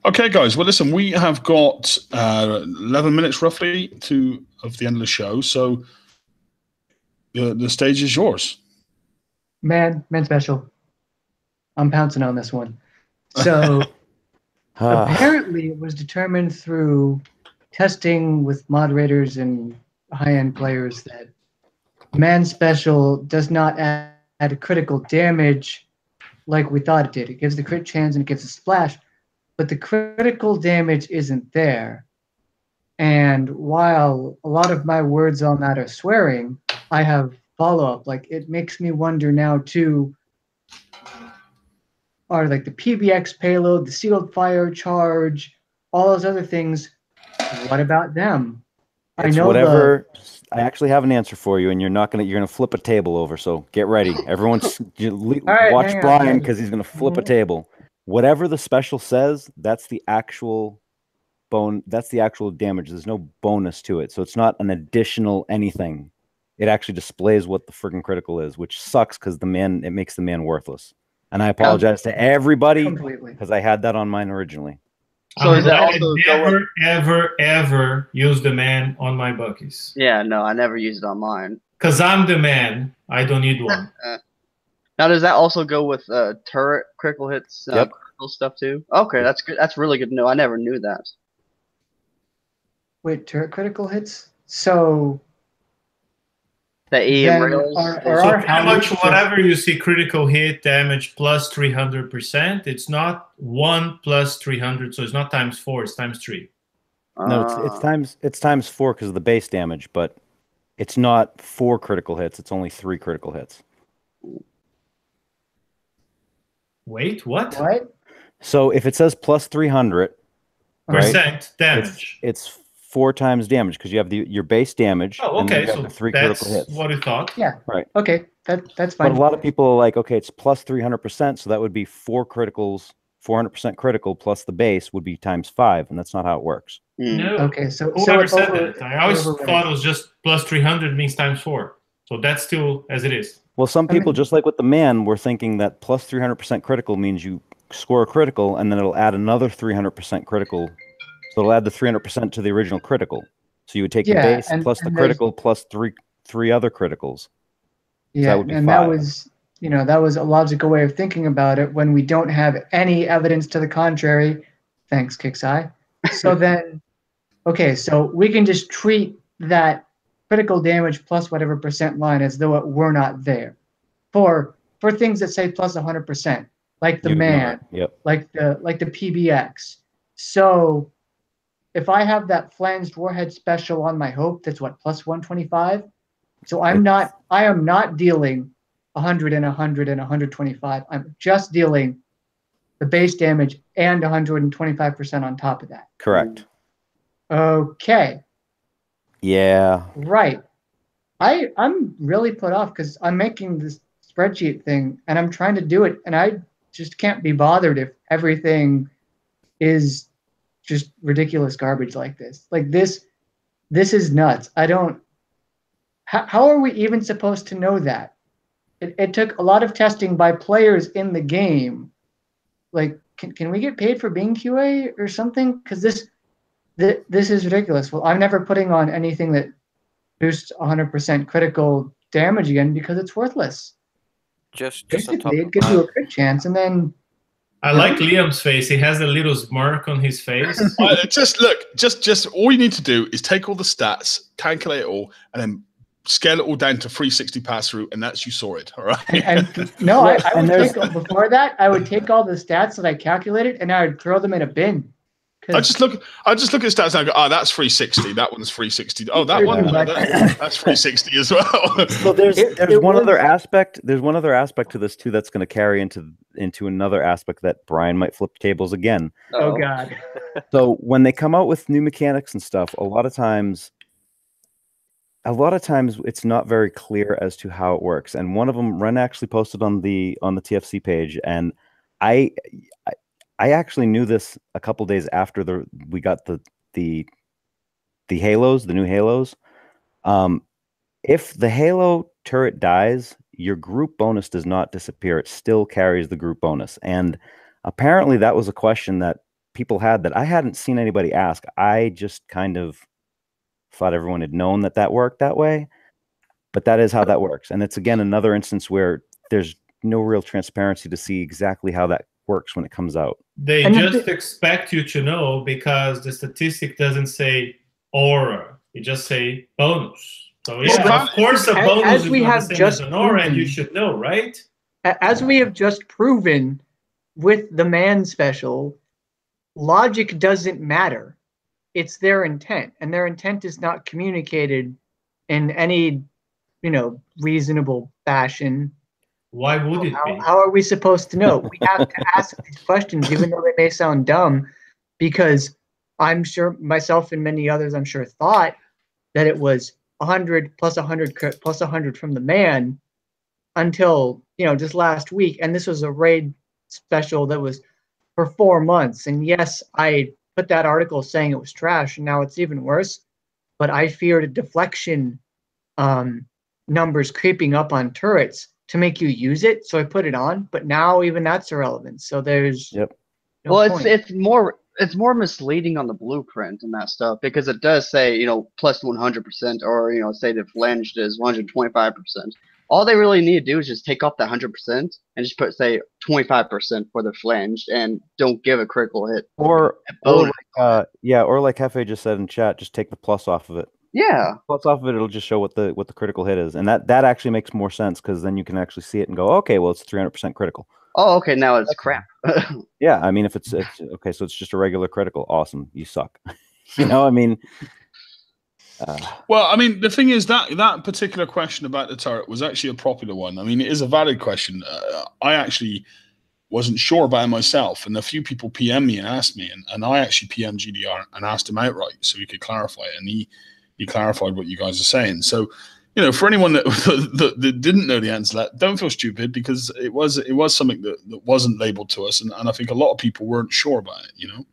Okay, guys. Well, listen, we have got 11 minutes roughly of the end of the show, so the stage is yours. Man special. I'm pouncing on this one. So apparently it was determined through testing with moderators and high-end players that man special does not add critical damage like we thought it did. It gives the crit chance and it gives a splash, but the critical damage isn't there. And while a lot of my words on that are swearing, I have follow-up. It makes me wonder now too, are the PBX payload, the sealed fire charge, all those other things, what about them? It's whatever. I actually have an answer for you, and you're gonna flip a table over. So get ready, everyone. Watch Brian, because he's gonna flip a table. Whatever the special says, that's the actual That's the actual damage. There's no bonus to it, so it's not an additional anything. It actually displays what the friggin' critical is, which sucks because it makes the man worthless. And I apologize to everybody because I had that on mine originally. So is that also ever use the man on my buckies? Yeah, no, I never use it on mine. Because I'm the man. I don't need one. Now, does that also go with turret critical hits, critical stuff too? Okay, that's good. That's really good to know. I never knew that. Wait, turret critical hits? So the EM rails. So pretty much whatever you see critical hit damage plus 300%, it's not 1 plus 300, so it's not times 4, it's times 3. No, it's times 4 because of the base damage, but it's not 4 critical hits, it's only 3 critical hits. Wait, what? What? So if it says plus 300 percent damage, it's 4 times damage because you have your base damage. Oh, okay. And then you have the 3 critical hits. What you thought? Yeah. Right. Okay, that's fine. But a lot of people are like, okay, it's plus 300%, so that would be 4 criticals, 400% critical plus the base would be times 5, and that's not how it works. No. Okay, so whoever said that? I always thought it was just plus 300 means times 4. So that's still as it is. Well, some people, just like with the man, were thinking that plus 300% critical means you score a critical, and then it'll add another 300% critical. So it'll add the 300% to the original critical. So you would take the base plus the critical plus three other criticals. Yeah, that would be and 5. that was, that was a logical way of thinking about it when we don't have any evidence to the contrary. Thanks, Kixeye. So then, okay, so we can just treat that critical damage plus whatever percent line as though it were not there. For things that say plus 100%, like the man, like the PBX. So if I have that flanged warhead special on my hope, that's what, plus 125. So I am not dealing 100 and 100 and 125. I'm just dealing the base damage and 125% on top of that. Correct. Okay. Yeah. Right. I'm really put off because I'm making this spreadsheet thing and I'm trying to do it and I just can't be bothered if everything is just ridiculous garbage like this. Like this is nuts. I don't. How are we even supposed to know that? It took a lot of testing by players in the game. Like, can we get paid for being QA or something? Because this is ridiculous. Well, I'm never putting on anything that boosts 100% critical damage again because it's worthless. Just on Basically, top it of gives you a that, crit chance, and then I like Liam's face. He has a little smirk on his face. Just all you need to do is take all the stats, calculate it all, and then scale it all down to 360 pass through, and that's you sorted. All right. and no, I would take before that. I would take all the stats that I calculated, and I would throw them in a bin. I just look at stats and I go, oh, that's 360. That one's 360. Oh, that one, that's 360 as well. So there's one other aspect. There's one other aspect to this too that's going to carry into another aspect that Brian might flip tables again. Oh God. So when they come out with new mechanics and stuff, a lot of times it's not very clear as to how it works. And one of them, Ren actually posted on the TFC page, and I actually knew this a couple days after we got the halos, the new halos. If the halo turret dies, your group bonus does not disappear. It still carries the group bonus. And apparently that was a question that people had that I hadn't seen anybody ask. I just kind of thought everyone had known that worked that way. But that is how that works. And it's, again, another instance where there's no real transparency to see exactly how that works when it comes out. They just expect you to know because the statistic doesn't say aura. It just say bonus. So yeah, of course a bonus is not the same as an aura, and you should know, right? As we have just proven with the man special, logic doesn't matter. It's their intent, and their intent is not communicated in any, reasonable fashion. Why would it be? How are we supposed to know? We have to ask these questions, even though they may sound dumb, because I'm sure myself and many others, I'm sure, thought that it was 100 plus 100 plus 100 from the man until, just last week. And this was a raid special that was for 4 months. And yes, I put that article saying it was trash, and now it's even worse. But I feared a deflection numbers creeping up on turrets to make you use it, so I put it on. But now even that's irrelevant. So there's no point. it's more misleading on the blueprint and that stuff, because it does say plus 100%, or say the flanged is 125%. All they really need to do is just take off that 100% and just put, say, 25% for the flanged, and don't give a critical hit. Or like Hefe just said in chat, just take the plus off of it. Yeah, plus off of it, it'll just show what the critical hit is, and that actually makes more sense, because then you can actually see it and go, okay, well, it's 300% critical. Oh, okay, now it's crap. Yeah, I mean, if it's okay, so it's just a regular critical. Awesome, you suck. I mean. Well, I mean, the thing is that particular question about the turret was actually a popular one. I mean, it is a valid question. I actually wasn't sure about it myself, and a few people PM me and asked me, and I actually PM GDR and asked him outright so he could clarify it, and he clarified what you guys are saying. So, for anyone that didn't know the answer to that, don't feel stupid, because it was something that wasn't labeled to us, and I think a lot of people weren't sure about it.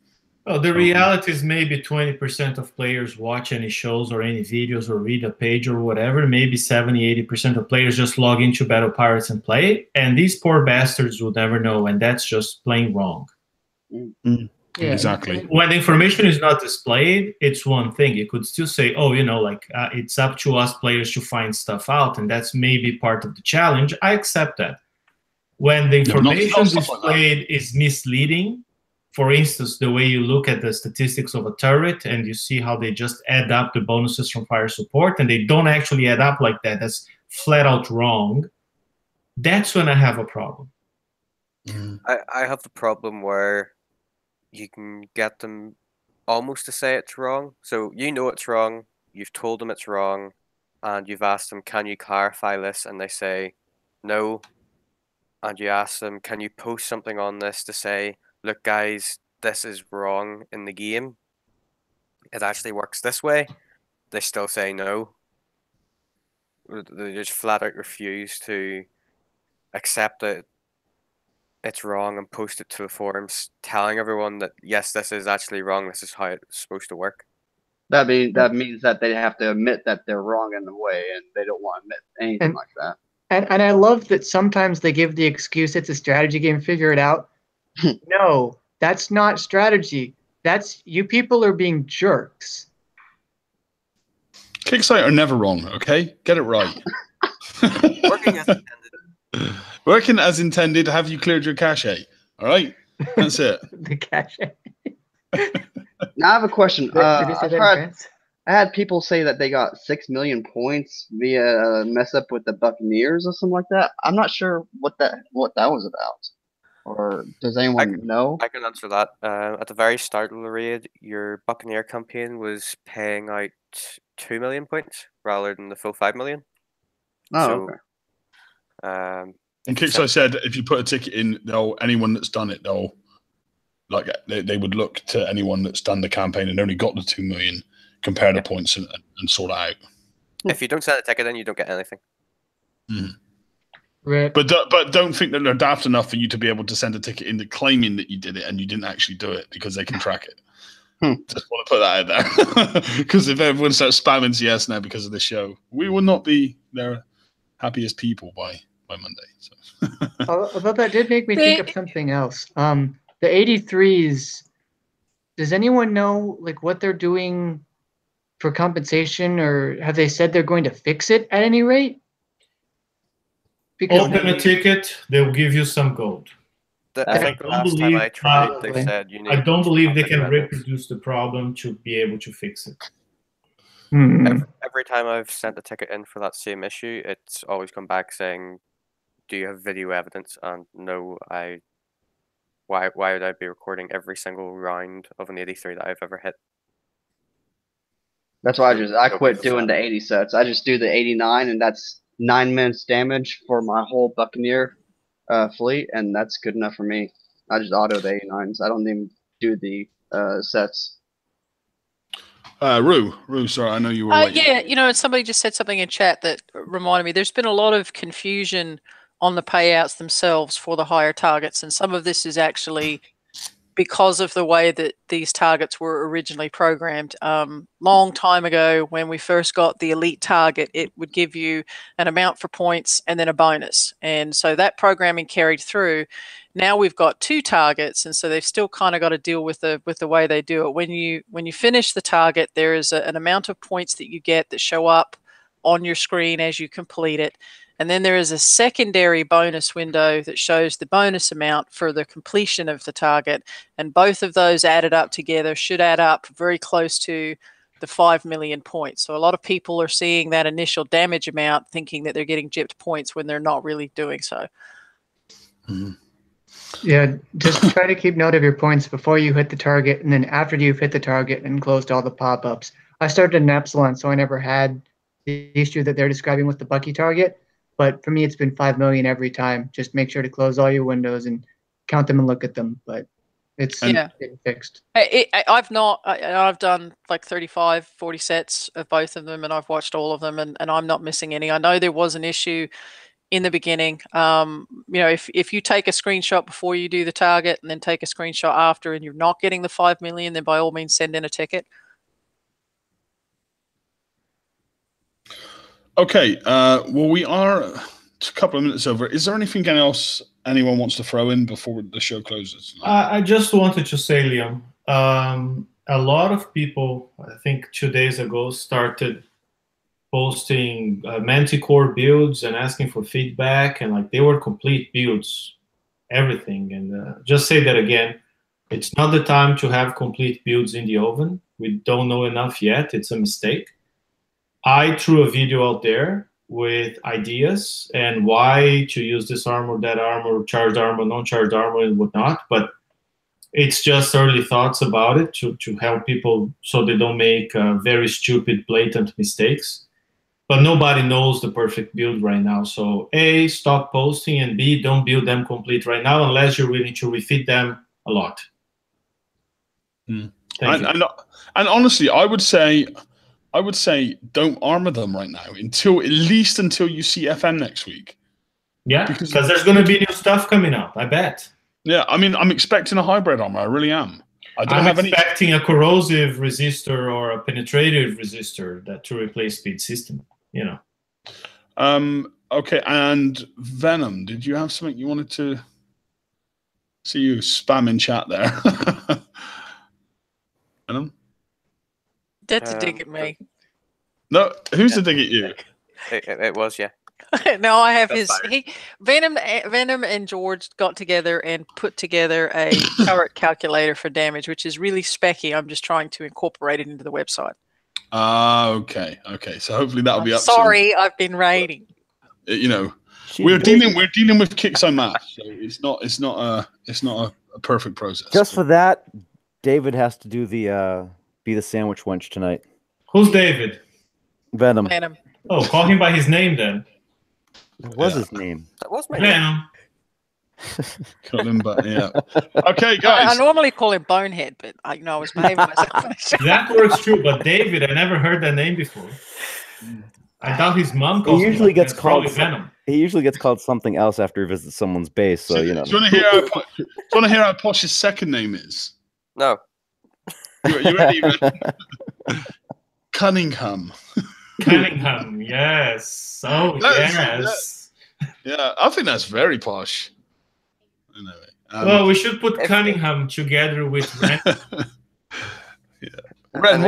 Well, the reality is maybe 20% of players watch any shows or any videos or read a page or whatever. Maybe 70-80% of players just log into Battle Pirates and play, and these poor bastards will never know, and that's just plain wrong. Yeah. Exactly. When the information is not displayed, it's one thing. You could still say, it's up to us players to find stuff out, and that's maybe part of the challenge. I accept that. When the information displayed is misleading, for instance, the way you look at the statistics of a turret and you see how they just add up the bonuses from fire support, and they don't actually add up like that, that's flat out wrong, that's when I have a problem. I have the problem where you can get them almost to say it's wrong. So it's wrong, you've told them it's wrong, and you've asked them, can you clarify this? And they say, no, and you ask them, can you post something on this to say, look guys, this is wrong in the game, it actually works this way, they still say no. They just flat out refuse to accept that it's wrong and post it to the forums telling everyone that yes, this is actually wrong, this is how it's supposed to work. That means that they have to admit that they're wrong in the way, and they don't want to admit anything like that. And I love that sometimes they give the excuse it's a strategy game, figure it out. No, that's not strategy. That's you people are being jerks. Kickstarter are never wrong, okay? Get it right. Working as intended. Working as intended, have you cleared your cache? All right? That's it. The cache. Now I have a question. Did you say that in France? I had people say that they got 6 million points via a mess up with the Buccaneers or something like that. I'm not sure what that was about. Or does anyone know? I can answer that. At the very start of the raid, your Buccaneer campaign was paying out 2 million points rather than the full 5 million. Oh, so, okay. And Kickstarter said if you put a ticket in, anyone that's done it, they would look to anyone that's done the campaign and only got the 2 million, compare the points and sort it out. If you don't send a ticket in, you don't get anything. Mm. Right. But don't think that they're daft enough for you to be able to send a ticket in claiming that you did it and you didn't actually do it, because they can track it. Just want to put that out there. Because if everyone starts spamming CS now because of the show, we will not be their happiest people by Monday. So. Although that did make me think of something else. The 83s, does anyone know what they're doing for compensation, or have they said they're going to fix it at any rate? Because open a ticket, they'll give you some gold. I think the last time I tried, they said you need. I don't believe they can reproduce the problem to be able to fix it. Every time I've sent a ticket in for that same issue, it's always come back saying, do you have video evidence? And no, why would I be recording every single round of an 83 that I've ever hit? That's why I quit doing the 80 sets. I just do the 89, and that's 9 minutes damage for my whole Buccaneer fleet, and that's good enough for me. I just auto the 89s. I don't even do the sets. Rue, sorry, I know you were waiting. Yeah, somebody just said something in chat that reminded me. There's been a lot of confusion on the payouts themselves for the higher targets, and some of this is actually because of the way that these targets were originally programmed. Long time ago, when we first got the elite target, it would give you an amount for points and then a bonus, and so that programming carried through. Now we've got 2 targets, and so they've still kind of got to deal with the way they do it. When you finish the target, there is an amount of points that you get that show up on your screen as you complete it. And then there is a secondary bonus window that shows the bonus amount for the completion of the target. And both of those added up together should add up very close to the 5 million points. So a lot of people are seeing that initial damage amount thinking that they're getting gypped points when they're not really doing so. Mm-hmm. Yeah, just try to keep note of your points before you hit the target, and then after you've hit the target and closed all the pop-ups. I started an Epsilon, so I never had the issue that they're describing with the Bucky target. But for me, it's been 5 million every time. Just make sure to close all your windows and count them and look at them. But it's getting fixed. I've done like 35, 40 sets of both of them, and I've watched all of them, and I'm not missing any. I know there was an issue in the beginning. If you take a screenshot before you do the target and then take a screenshot after and you're not getting the 5 million, then by all means send in a ticket. Okay, well, we are a couple of minutes over. Is there anything else anyone wants to throw in before the show closes? I just wanted to say, Liam, a lot of people, I think 2 days ago, started posting Manticore builds and asking for feedback, and they were complete builds, everything. And just say that again, it's not the time to have complete builds in the oven. We don't know enough yet. It's a mistake. I threw a video out there with ideas and why to use this armor, that armor, charged armor, non-charged armor, and whatnot. But it's just early thoughts about it to help people so they don't make very stupid, blatant mistakes. but nobody knows the perfect build right now. So A, stop posting, and B, don't build them complete right now unless you're willing to refit them a lot. Mm. Thank you. And honestly, I would say don't armor them right now at least until you see FM next week. Yeah, because there's going to be new stuff coming up, I bet. Yeah, I mean, I'm expecting a hybrid armor. I really am. I'm expecting a corrosive resistor or a penetrative resistor to replace speed system, you know. Okay, and Venom, did you have something you wanted to see? You spam in chat there. Venom? That's a dig at me. No, who's the dig at you? It was, yeah. No, I have Venom and George got together and put together a turret calculator for damage, which is really specky. I'm just trying to incorporate it into the website. Okay. So hopefully that'll be up Sorry, soon. I've been raiding. You know, we're dealing with kicks on math, so it's not a perfect process. Just for that, David has to do be the sandwich wench tonight. Who's David? Venom. Oh, call him by his name then. That was his name. That was my name. Venom. Call him, but yeah. Okay, guys. I normally call him Bonehead, but I was behaving myself. That works true, but David, I never heard that name before. I thought his mom calls him. He usually gets called Venom. He usually gets called something else after he visits someone's base. So you know. Do you want to hear how posh his second name is? No. You ready? Cunningham. Cunningham, yes. Oh, yes. Yeah, I think that's very posh. Anyway, well, we should put Cunningham together with Ren. Yeah. Ren,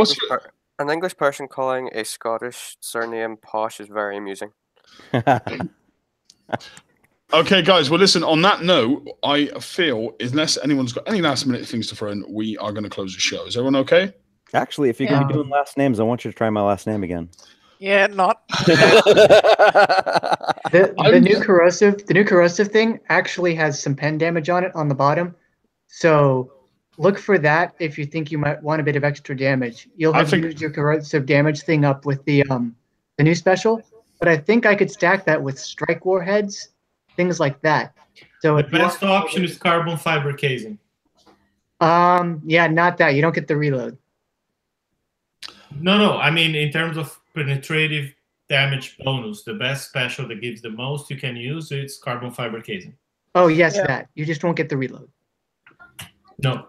an English person calling a Scottish surname posh is very amusing. Okay, guys. Well, listen, on that note, I feel, unless anyone's got any last-minute things to throw in, we are going to close the show. Is everyone okay? Actually, if you're going to be doing last names, I want you to try my last name again. Yeah, not. The new corrosive thing actually has some pen damage on it on the bottom. So look for that if you think you might want a bit of extra damage. You'll have to use your corrosive damage thing up with the new special. But I think I could stack that with strike warheads, things like that. So the best option is carbon fiber casing. Yeah, not that. You don't get the reload. No. I mean, in terms of penetrative damage bonus, the best special that gives the most you can use is carbon fiber casing. Oh, yes, that. You just won't get the reload. No.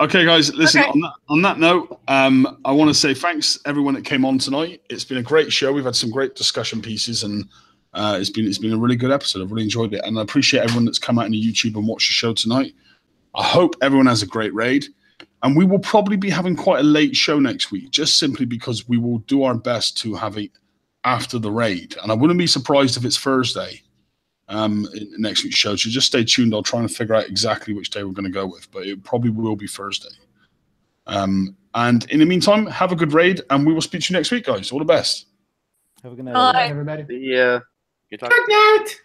Okay, guys, listen, on that note, I want to say thanks everyone that came on tonight. It's been a great show. We've had some great discussion pieces, and it's been a really good episode. I've really enjoyed it, and I appreciate everyone that's come out into YouTube and watched the show tonight. I hope everyone has a great raid. And we will probably be having quite a late show next week, just simply because we will do our best to have it after the raid. And I wouldn't be surprised if it's Thursday in next week's show. So just stay tuned. I'll try and figure out exactly which day we're going to go with, but it probably will be Thursday. And in the meantime, have a good raid, and we will speak to you next week, guys. All the best. Have a good night, everybody. Yeah. Good night.